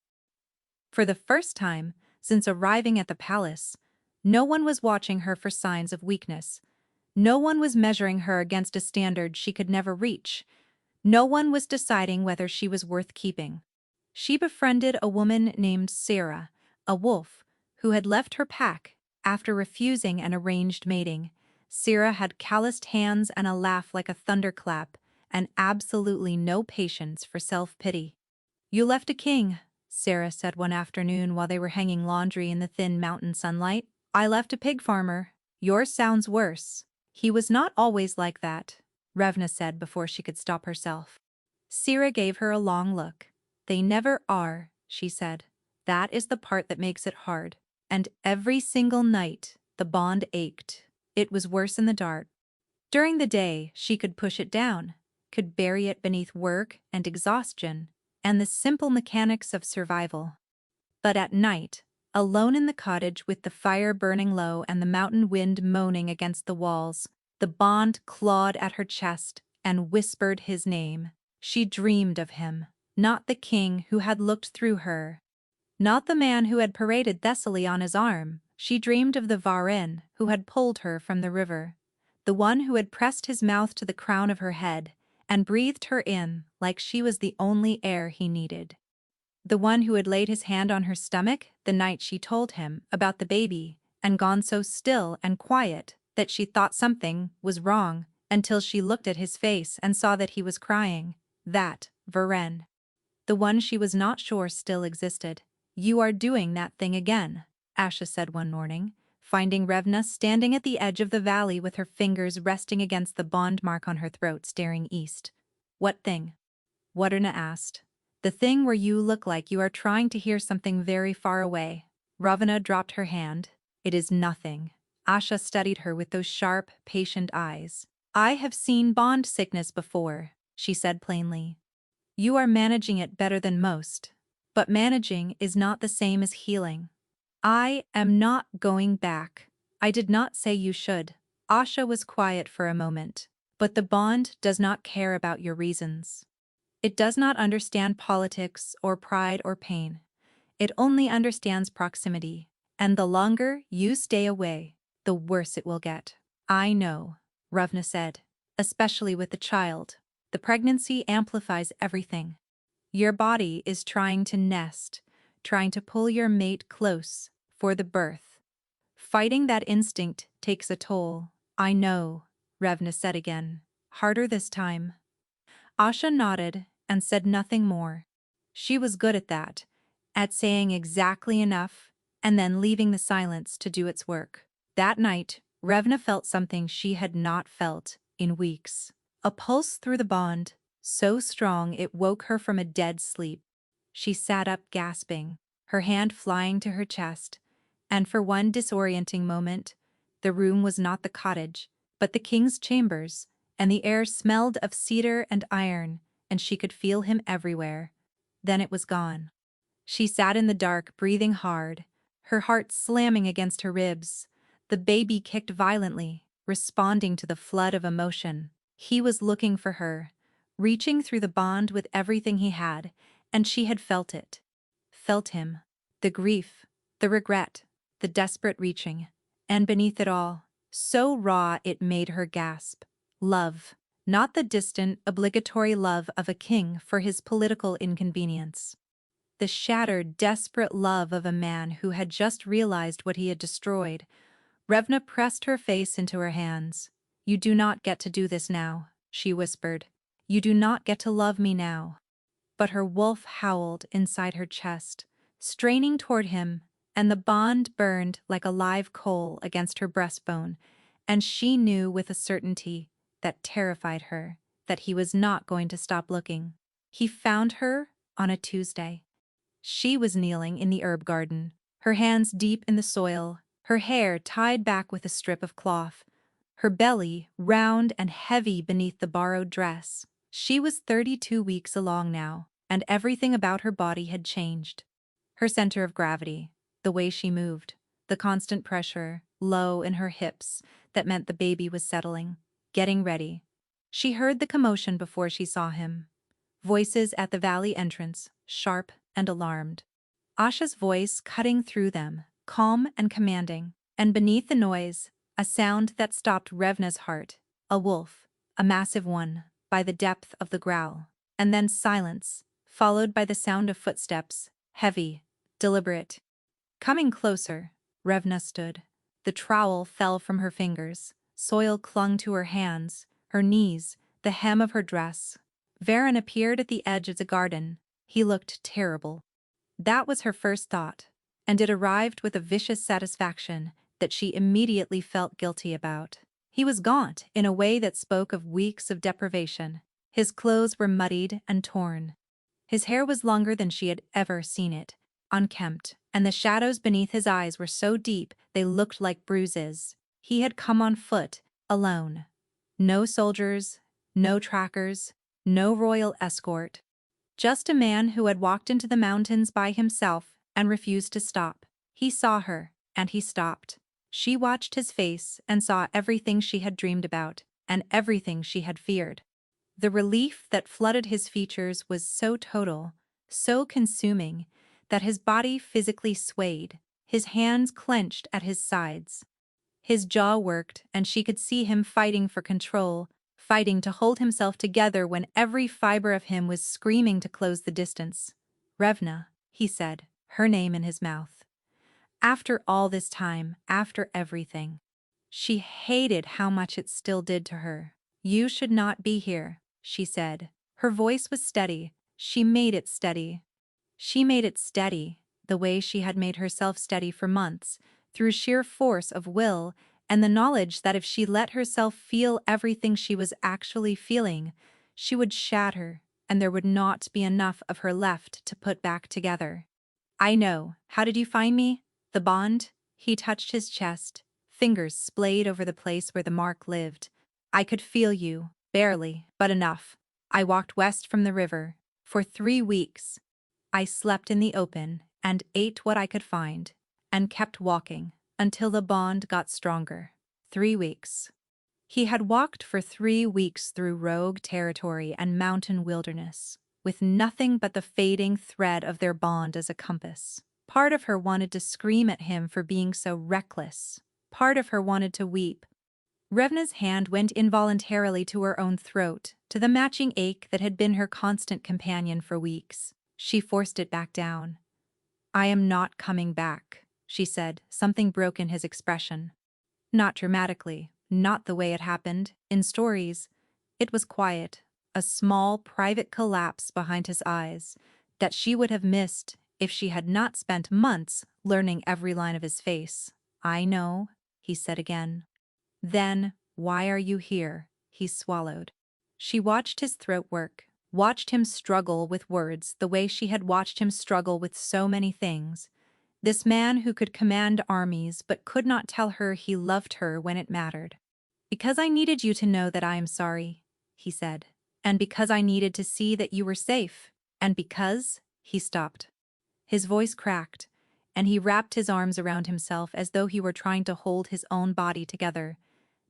For the first time since arriving at the palace, no one was watching her for signs of weakness. No one was measuring her against a standard she could never reach. No one was deciding whether she was worth keeping. She befriended a woman named Sarah, a wolf, who had left her pack after refusing an arranged mating. Sarah had calloused hands and a laugh like a thunderclap, and absolutely no patience for self-pity. "You left a king," Sarah said one afternoon while they were hanging laundry in the thin mountain sunlight. "I left a pig farmer. Yours sounds worse." "He was not always like that," Revna said before she could stop herself. Sarah gave her a long look. "They never are," she said. "That is the part that makes it hard." And every single night, the bond ached. It was worse in the dark. During the day, she could push it down, could bury it beneath work and exhaustion, and the simple mechanics of survival. But at night, alone in the cottage with the fire burning low and the mountain wind moaning against the walls, the bond clawed at her chest and whispered his name. She dreamed of him, not the king who had looked through her, not the man who had paraded Thessaly on his arm. She dreamed of the Varin who had pulled her from the river, the one who had pressed his mouth to the crown of her head and breathed her in like she was the only air he needed. The one who had laid his hand on her stomach the night she told him about the baby and gone so still and quiet that she thought something was wrong until she looked at his face and saw that he was crying. That Varen. The one she was not sure still existed. "You are doing that thing again," Asha said one morning, finding Revna standing at the edge of the valley with her fingers resting against the bond mark on her throat staring east. "What thing?" Waterna asked. "The thing where you look like you are trying to hear something very far away." Ravana dropped her hand. "It is nothing." Asha studied her with those sharp, patient eyes. "I have seen bond sickness before," she said plainly. "You are managing it better than most. But managing is not the same as healing. I am not going back." "I did not say you should." Asha was quiet for a moment. But the bond does not care about your reasons. It does not understand politics or pride or pain. It only understands proximity, and the longer you stay away, the worse it will get. I know, Ravna said, especially with the child. The pregnancy amplifies everything. Your body is trying to nest, trying to pull your mate close for the birth. Fighting that instinct takes a toll. I know, Ravna said again, harder this time. Asha nodded and said nothing more. She was good at that, at saying exactly enough and then leaving the silence to do its work. That night, Revna felt something she had not felt in weeks. A pulse through the bond, so strong it woke her from a dead sleep. She sat up gasping, her hand flying to her chest, and for one disorienting moment, the room was not the cottage, but the king's chambers, and the air smelled of cedar and iron, and she could feel him everywhere. Then it was gone. She sat in the dark, breathing hard, her heart slamming against her ribs. The baby kicked violently, responding to the flood of emotion. He was looking for her, reaching through the bond with everything he had, and she had felt it. Felt him. The grief, the regret, the desperate reaching. And beneath it all, so raw it made her gasp. Love. Not the distant, obligatory love of a king for his political inconvenience. The shattered, desperate love of a man who had just realized what he had destroyed. Revna pressed her face into her hands. "You do not get to do this now," she whispered. "You do not get to love me now." But her wolf howled inside her chest, straining toward him, and the bond burned like a live coal against her breastbone, and she knew with a certainty that terrified her that he was not going to stop looking. He found her on a Tuesday. She was kneeling in the herb garden, her hands deep in the soil, her hair tied back with a strip of cloth, her belly round and heavy beneath the borrowed dress. She was 32 weeks along now, and everything about her body had changed. Her center of gravity, the way she moved, the constant pressure, low in her hips, that meant the baby was settling, getting ready. She heard the commotion before she saw him. Voices at the valley entrance, sharp and alarmed. Asha's voice cutting through them, calm and commanding, and beneath the noise, a sound that stopped Revna's heart. A wolf, a massive one, by the depth of the growl. And then silence, followed by the sound of footsteps, heavy, deliberate. Coming closer, Revna stood. The trowel fell from her fingers, soil clung to her hands, her knees, the hem of her dress. Varen appeared at the edge of the garden. He looked terrible. That was her first thought, and it arrived with a vicious satisfaction that she immediately felt guilty about. He was gaunt in a way that spoke of weeks of deprivation. His clothes were muddied and torn. His hair was longer than she had ever seen it, unkempt, and the shadows beneath his eyes were so deep they looked like bruises. He had come on foot, alone. No soldiers, no trackers, no royal escort. Just a man who had walked into the mountains by himself and refused to stop. He saw her, and he stopped. She watched his face and saw everything she had dreamed about, and everything she had feared. The relief that flooded his features was so total, so consuming, that his body physically swayed, his hands clenched at his sides. His jaw worked, and she could see him fighting for control, fighting to hold himself together when every fiber of him was screaming to close the distance. "Revna," he said, her name in his mouth. After all this time, after everything. She hated how much it still did to her. "You should not be here," she said. Her voice was steady. She made it steady. She made it steady, the way she had made herself steady for months, through sheer force of will and the knowledge that if she let herself feel everything she was actually feeling, she would shatter, and there would not be enough of her left to put back together. "I know. How did you find me?" "The bond?" He touched his chest, fingers splayed over the place where the mark lived. "I could feel you, barely, but enough. I walked west from the river. For 3 weeks. I slept in the open and ate what I could find, and kept walking until the bond got stronger. 3 weeks. He had walked for 3 weeks through rogue territory and mountain wilderness, with nothing but the fading thread of their bond as a compass. Part of her wanted to scream at him for being so reckless. Part of her wanted to weep. Revna's hand went involuntarily to her own throat, to the matching ache that had been her constant companion for weeks. She forced it back down. "I am not coming back," she said, something broke in his expression. Not dramatically, not the way it happened, in stories. It was quiet, a small, private collapse behind his eyes that she would have missed if she had not spent months learning every line of his face. "I know," he said again. "Then, why are you here?" He swallowed. She watched his throat work, watched him struggle with words the way she had watched him struggle with so many things. This man who could command armies but could not tell her he loved her when it mattered. "Because I needed you to know that I am sorry," he said. "And because I needed to see that you were safe. And because—" He stopped. His voice cracked, and he wrapped his arms around himself as though he were trying to hold his own body together.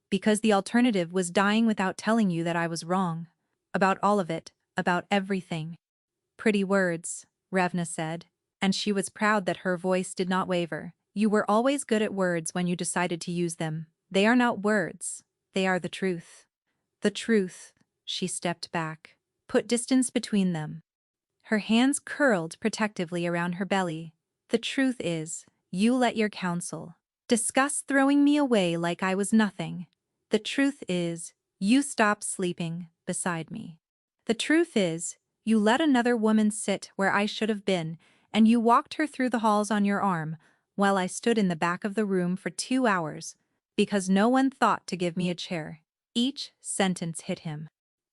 "Because the alternative was dying without telling you that I was wrong. About all of it, about everything." "Pretty words," Revna said, and she was proud that her voice did not waver. "You were always good at words when you decided to use them. They are not words. They are the truth." "The truth." She stepped back, put distance between them. Her hands curled protectively around her belly. "The truth is, you let your counsel discuss throwing me away like I was nothing. The truth is, you stopped sleeping beside me. The truth is, you let another woman sit where I should have been, and you walked her through the halls on your arm, while I stood in the back of the room for 2 hours, because no one thought to give me a chair." Each sentence hit him.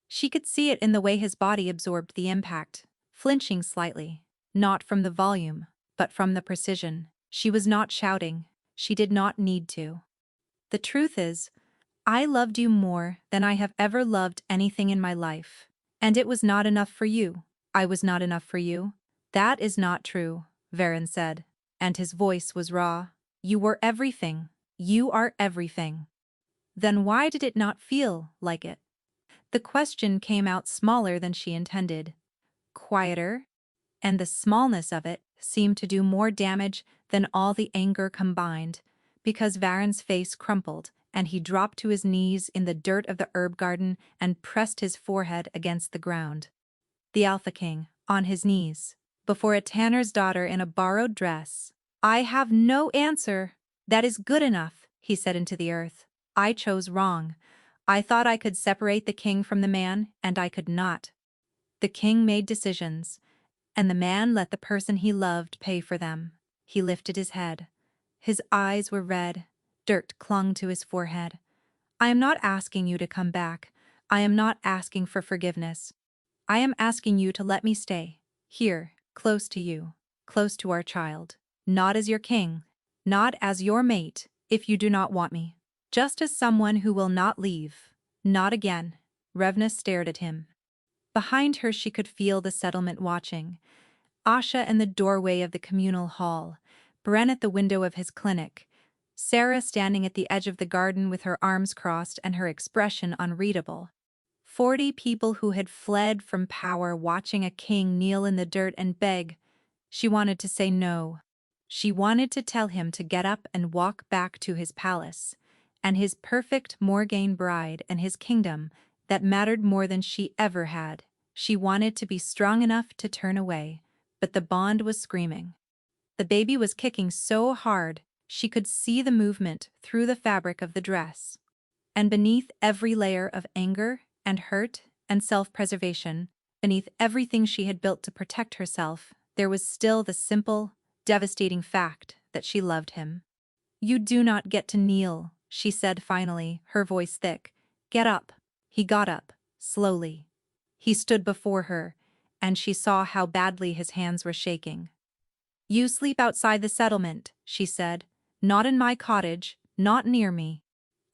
She could see it in the way his body absorbed the impact, flinching slightly, not from the volume, but from the precision. She was not shouting. She did not need to. "The truth is, I loved you more than I have ever loved anything in my life. And it was not enough for you. I was not enough for you." "That is not true," Varen said, and his voice was raw. "You were everything. You are everything." "Then why did it not feel like it?" The question came out smaller than she intended. Quieter, and the smallness of it seemed to do more damage than all the anger combined, because Varen's face crumpled, and he dropped to his knees in the dirt of the herb garden and pressed his forehead against the ground. The Alpha King, on his knees, before a tanner's daughter in a borrowed dress. "I have no answer. That is good enough," he said into the earth. "I chose wrong. I thought I could separate the king from the man, and I could not. The king made decisions, and the man let the person he loved pay for them." He lifted his head. His eyes were red. Dirt clung to his forehead. "I am not asking you to come back. I am not asking for forgiveness. I am asking you to let me stay, here, close to you, close to our child. Not as your king, not as your mate, if you do not want me. Just as someone who will not leave. Not again." Revna stared at him. Behind her she could feel the settlement watching. Asha in the doorway of the communal hall, Bren at the window of his clinic, Sarah standing at the edge of the garden with her arms crossed and her expression unreadable. 40 people who had fled from power watching a king kneel in the dirt and beg. She wanted to say no. She wanted to tell him to get up and walk back to his palace, and his perfect Morgaine bride and his kingdom that mattered more than she ever had. She wanted to be strong enough to turn away, but the bond was screaming. The baby was kicking so hard she could see the movement through the fabric of the dress. And beneath every layer of anger and hurt and self-preservation, beneath everything she had built to protect herself, there was still the simple, devastating fact that she loved him. "You do not get to kneel," she said finally, her voice thick. "Get up." He got up, slowly. He stood before her, and she saw how badly his hands were shaking. "You sleep outside the settlement," she said. "Not in my cottage, not near me.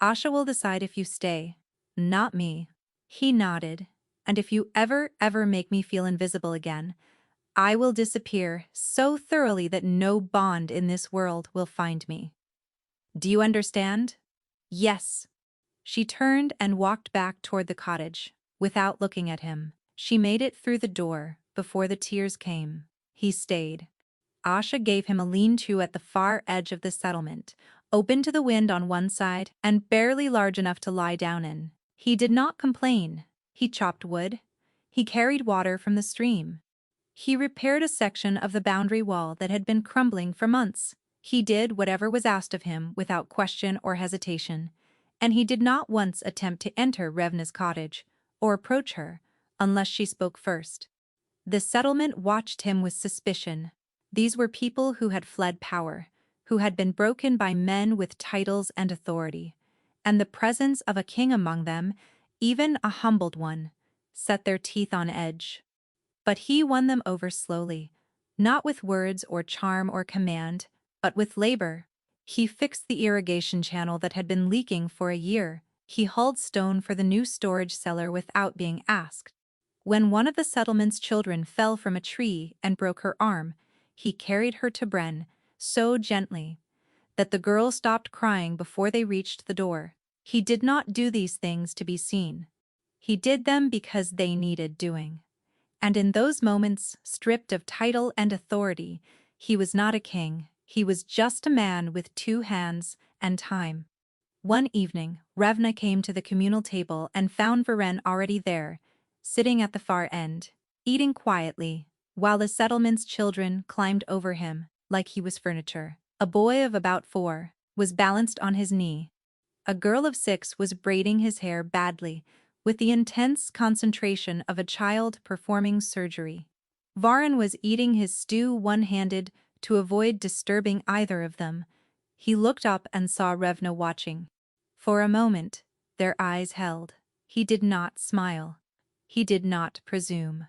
Asha will decide if you stay, not me." He nodded. "And if you ever make me feel invisible again, I will disappear so thoroughly that no bond in this world will find me. Do you understand?" "Yes." She turned and walked back toward the cottage. Without looking at him, she made it through the door before the tears came. He stayed. Asha gave him a lean-to at the far edge of the settlement, open to the wind on one side and barely large enough to lie down in. He did not complain. He chopped wood. He carried water from the stream. He repaired a section of the boundary wall that had been crumbling for months. He did whatever was asked of him without question or hesitation, and he did not once attempt to enter Revna's cottage or approach her unless she spoke first. The settlement watched him with suspicion. These were people who had fled power, who had been broken by men with titles and authority, and the presence of a king among them, even a humbled one, set their teeth on edge. But he won them over slowly, not with words or charm or command, but with labor. He fixed the irrigation channel that had been leaking for a year. He hauled stone for the new storage cellar without being asked. When one of the settlement's children fell from a tree and broke her arm, he carried her to Bren, so gently that the girl stopped crying before they reached the door. He did not do these things to be seen. He did them because they needed doing. And in those moments, stripped of title and authority, he was not a king. He was just a man with two hands and time. One evening, Revna came to the communal table and found Varen already there, sitting at the far end, eating quietly, while the settlement's children climbed over him like he was furniture. A boy of about 4 was balanced on his knee. A girl of 6 was braiding his hair badly, with the intense concentration of a child performing surgery. Varen was eating his stew one-handed to avoid disturbing either of them. He looked up and saw Revna watching. For a moment, their eyes held. He did not smile. He did not presume.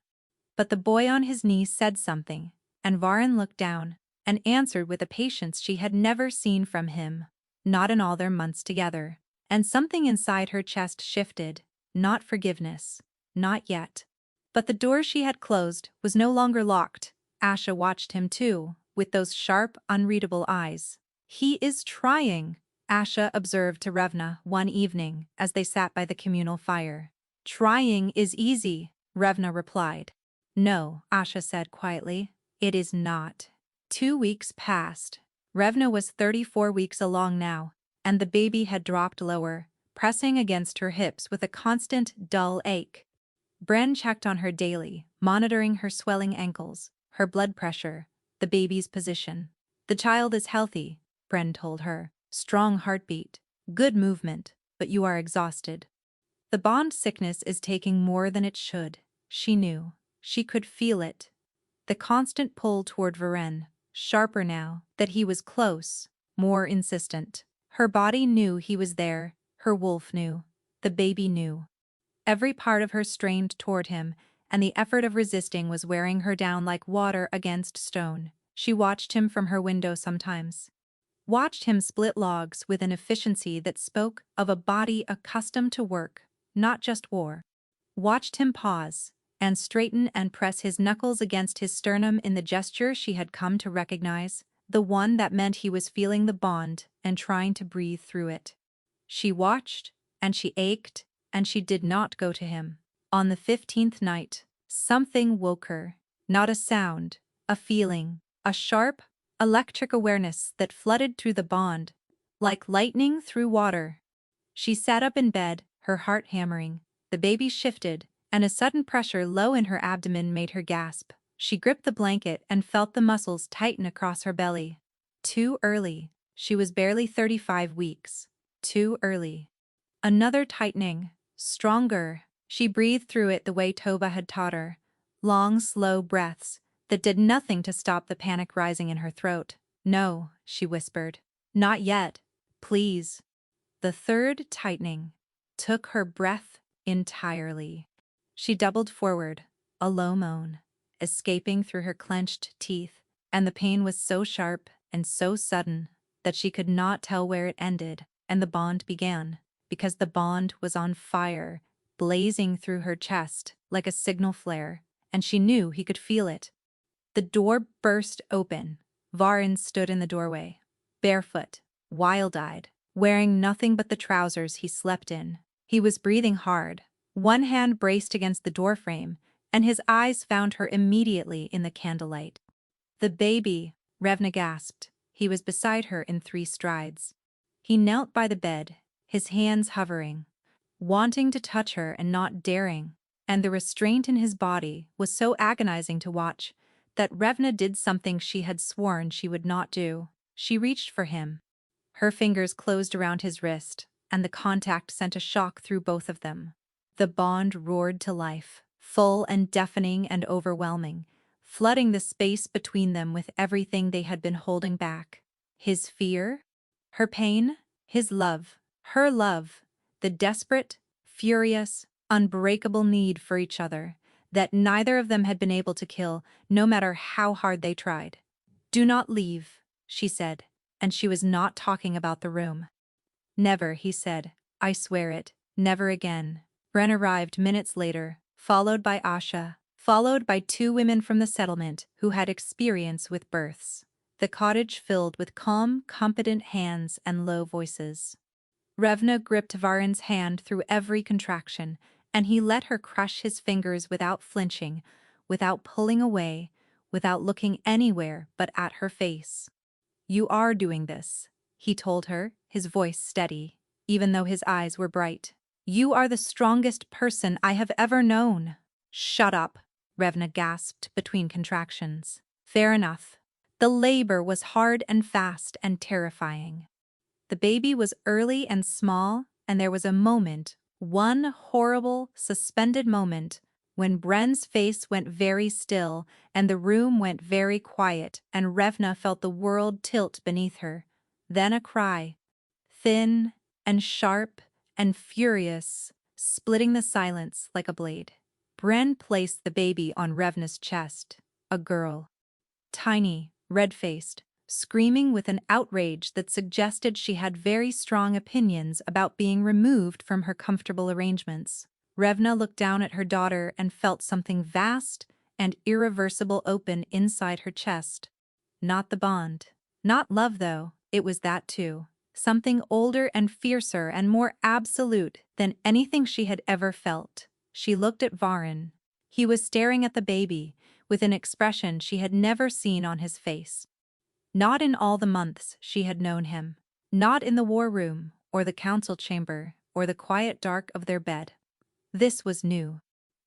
But the boy on his knee said something, and Varen looked down and answered with a patience she had never seen from him, not in all their months together. And something inside her chest shifted. Not forgiveness. Not yet. But the door she had closed was no longer locked. Asha watched him too, with those sharp, unreadable eyes. He is trying, Asha observed to Revna one evening as they sat by the communal fire. Trying is easy, Revna replied. No, Asha said quietly. It is not. 2 weeks passed. Revna was 34 weeks along now, and the baby had dropped lower, pressing against her hips with a constant, dull ache. Bren checked on her daily, monitoring her swelling ankles, her blood pressure, the baby's position. The child is healthy, Bren told her. Strong heartbeat, good movement, but you are exhausted. The bond sickness is taking more than it should. She knew. She could feel it. The constant pull toward Varen, sharper now that he was close, more insistent. Her body knew he was there. Her wolf knew. The baby knew. Every part of her strained toward him, and the effort of resisting was wearing her down like water against stone. She watched him from her window sometimes. Watched him split logs with an efficiency that spoke of a body accustomed to work, not just war. Watched him pause and straighten and press his knuckles against his sternum in the gesture she had come to recognize, the one that meant he was feeling the bond and trying to breathe through it. She watched, and she ached, and she did not go to him. On the 15th night, something woke her. Not a sound, a feeling, a sharp, electric awareness that flooded through the bond, like lightning through water. She sat up in bed, her heart hammering. The baby shifted, and a sudden pressure low in her abdomen made her gasp. She gripped the blanket and felt the muscles tighten across her belly. Too early. She was barely 35 weeks. Too early. Another tightening. Stronger. She breathed through it the way Toba had taught her. Long, slow breaths that did nothing to stop the panic rising in her throat. No, she whispered. Not yet. Please. The third tightening took her breath entirely. She doubled forward, a low moan, escaping through her clenched teeth, and the pain was so sharp and so sudden that she could not tell where it ended and the bond began, because the bond was on fire, blazing through her chest like a signal flare, and she knew he could feel it. The door burst open. Varen stood in the doorway, barefoot, wild-eyed, wearing nothing but the trousers he slept in. He was breathing hard, one hand braced against the doorframe, and his eyes found her immediately in the candlelight. "The baby," Revna gasped. He was beside her in 3 strides. He knelt by the bed, his hands hovering, wanting to touch her and not daring, and the restraint in his body was so agonizing to watch that Revna did something she had sworn she would not do. She reached for him. Her fingers closed around his wrist, and the contact sent a shock through both of them. The bond roared to life, full and deafening and overwhelming, flooding the space between them with everything they had been holding back. His fear, her pain, his love, her love, the desperate, furious, unbreakable need for each other that neither of them had been able to kill, no matter how hard they tried. "Do not leave," she said, and she was not talking about the room. "Never," he said. "I swear it, never again." Bren arrived minutes later, followed by Asha, followed by 2 women from the settlement who had experience with births. The cottage filled with calm, competent hands and low voices. Revna gripped Varen's hand through every contraction, and he let her crush his fingers without flinching, without pulling away, without looking anywhere but at her face. "You are doing this," he told her, his voice steady, even though his eyes were bright. "You are the strongest person I have ever known." "Shut up," Revna gasped between contractions. "Fair enough." The labor was hard and fast and terrifying. The baby was early and small, and there was a moment, one horrible, suspended moment, when Bren's face went very still and the room went very quiet and Revna felt the world tilt beneath her. Then a cry, thin and sharp and furious, splitting the silence like a blade. Bren placed the baby on Revna's chest, a girl. Tiny, red-faced, screaming with an outrage that suggested she had very strong opinions about being removed from her comfortable arrangements. Revna looked down at her daughter and felt something vast and irreversible open inside her chest. Not the bond. Not love, though, it was that too. Something older and fiercer and more absolute than anything she had ever felt. She looked at Varen. He was staring at the baby, with an expression she had never seen on his face. Not in all the months she had known him. Not in the war room, or the council chamber, or the quiet dark of their bed. This was new.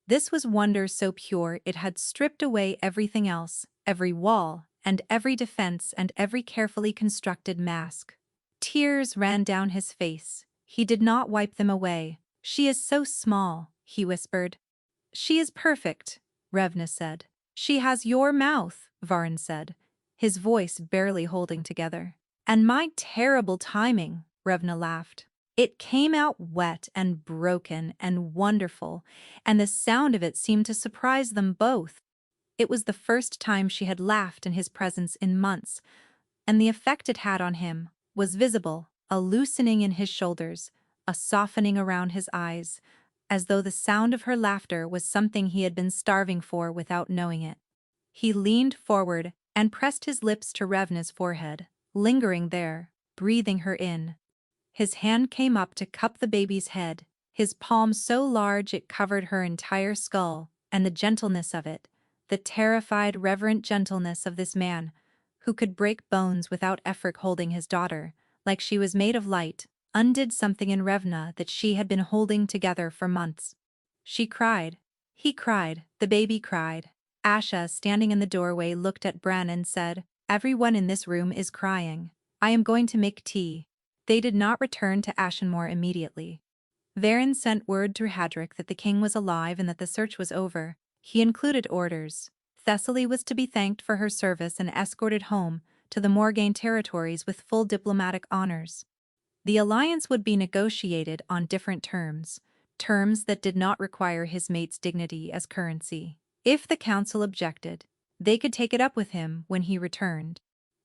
This was wonder so pure it had stripped away everything else, every wall, and every defense and every carefully constructed mask. Tears ran down his face. He did not wipe them away. "She is so small," he whispered. "She is perfect," Revna said. "She has your mouth," Varen said, his voice barely holding together. "And my terrible timing," Revna laughed. It came out wet and broken and wonderful, and the sound of it seemed to surprise them both. It was the first time she had laughed in his presence in months, and the effect it had on him was visible, a loosening in his shoulders, a softening around his eyes, as though the sound of her laughter was something he had been starving for without knowing it. He leaned forward and pressed his lips to Revna's forehead, lingering there, breathing her in. His hand came up to cup the baby's head, his palm so large it covered her entire skull, and the gentleness of it, the terrified, reverent gentleness of this man, who could break bones without effort holding his daughter, like she was made of light, undid something in Revna that she had been holding together for months. She cried. He cried. The baby cried. Asha, standing in the doorway, looked at Bren and said, "Everyone in this room is crying. I am going to make tea." They did not return to Ashenmore immediately. Varen sent word through Hadrick that the king was alive and that the search was over. He included orders. Thessaly was to be thanked for her service and escorted home to the Morgaine territories with full diplomatic honors. The alliance would be negotiated on different terms, terms that did not require his mate's dignity as currency. If the council objected, they could take it up with him when he returned.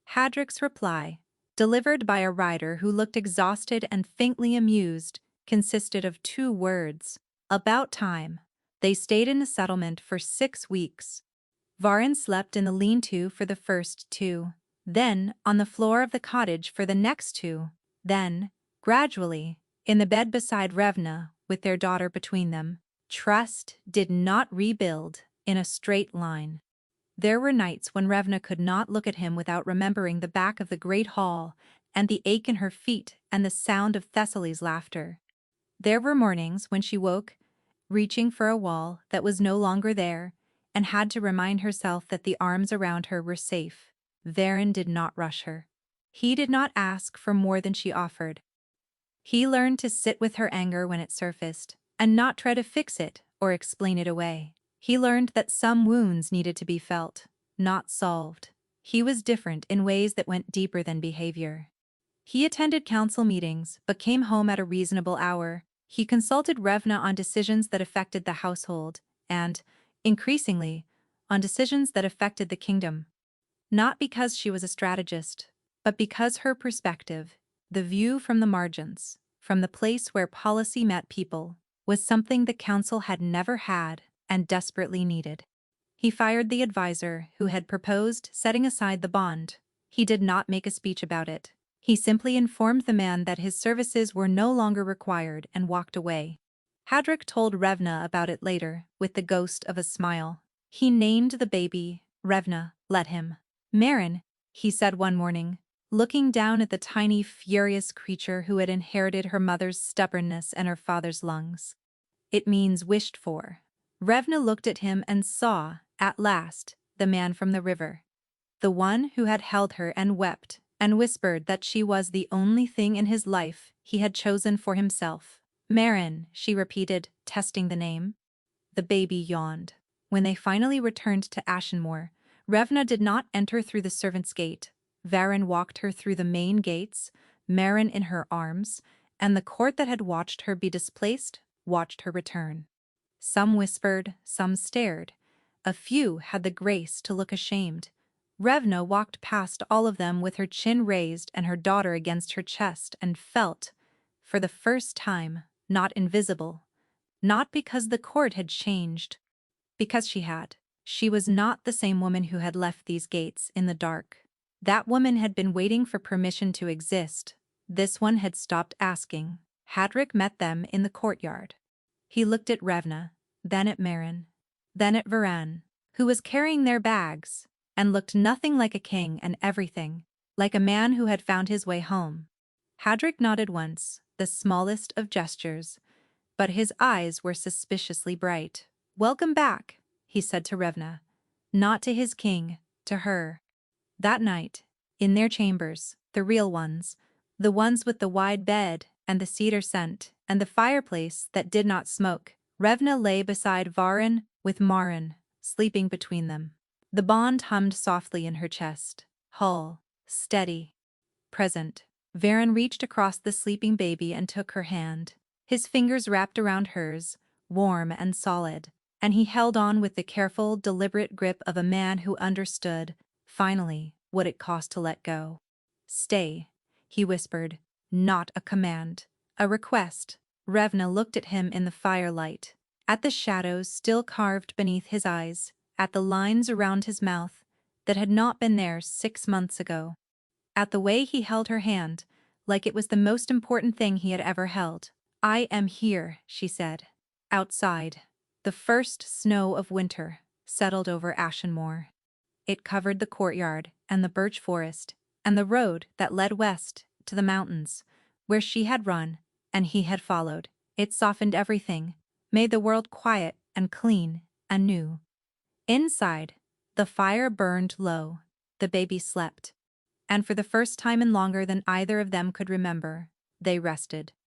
Hadrick's reply, delivered by a rider who looked exhausted and faintly amused, consisted of 2 words: "About time." They stayed in the settlement for 6 weeks. Varen slept in the lean-to for the first 2, then on the floor of the cottage for the next 2, then, Gradually, in the bed beside Revna, with their daughter between them, trust did not rebuild in a straight line. There were nights when Revna could not look at him without remembering the back of the great hall, and the ache in her feet and the sound of Thessaly's laughter. There were mornings when she woke, reaching for a wall that was no longer there, and had to remind herself that the arms around her were safe. Varen did not rush her. He did not ask for more than she offered. He learned to sit with her anger when it surfaced, and not try to fix it or explain it away. He learned that some wounds needed to be felt, not solved. He was different in ways that went deeper than behavior. He attended council meetings, but came home at a reasonable hour. He consulted Revna on decisions that affected the household, and, increasingly, on decisions that affected the kingdom. Not because she was a strategist, but because her perspective, the view from the margins, from the place where policy met people, was something the council had never had and desperately needed. He fired the advisor who had proposed setting aside the bond. He did not make a speech about it. He simply informed the man that his services were no longer required and walked away. Hadric told Revna about it later, with the ghost of a smile. He named the baby Revna, let him. Marin, he said one morning, looking down at the tiny, furious creature who had inherited her mother's stubbornness and her father's lungs. It means wished for. Revna looked at him and saw, at last, the man from the river. The one who had held her and wept, and whispered that she was the only thing in his life he had chosen for himself. Marin, she repeated, testing the name. The baby yawned. When they finally returned to Ashenmoor, Revna did not enter through the servants' gate. Varen walked her through the main gates, Marin in her arms, and the court that had watched her be displaced watched her return. Some whispered, some stared. A few had the grace to look ashamed. Revna walked past all of them with her chin raised and her daughter against her chest and felt, for the first time, not invisible. Not because the court had changed, because she had. She was not the same woman who had left these gates in the dark. That woman had been waiting for permission to exist. This one had stopped asking. Hadric met them in the courtyard. He looked at Revna, then at Marin, then at Varan, who was carrying their bags, and looked nothing like a king and everything, like a man who had found his way home. Hadric nodded once, the smallest of gestures, but his eyes were suspiciously bright. "Welcome back," he said to Revna. Not to his king, to her. That night, in their chambers, the real ones, the ones with the wide bed and the cedar scent and the fireplace that did not smoke, Revna lay beside Varin with Marin, sleeping between them. The bond hummed softly in her chest. Hull, steady, present. Varin reached across the sleeping baby and took her hand. His fingers wrapped around hers, warm and solid, and he held on with the careful, deliberate grip of a man who understood, finally, what it cost to let go. "Stay," he whispered, not a command, a request. Revna looked at him in the firelight, at the shadows still carved beneath his eyes, at the lines around his mouth that had not been there 6 months ago, at the way he held her hand, like it was the most important thing he had ever held. "I am here," she said. Outside, the first snow of winter settled over Ashenmoor. It covered the courtyard and the birch forest and the road that led west to the mountains, where she had run and he had followed. It softened everything, made the world quiet and clean and new. Inside, the fire burned low, the baby slept, and for the first time in longer than either of them could remember, they rested.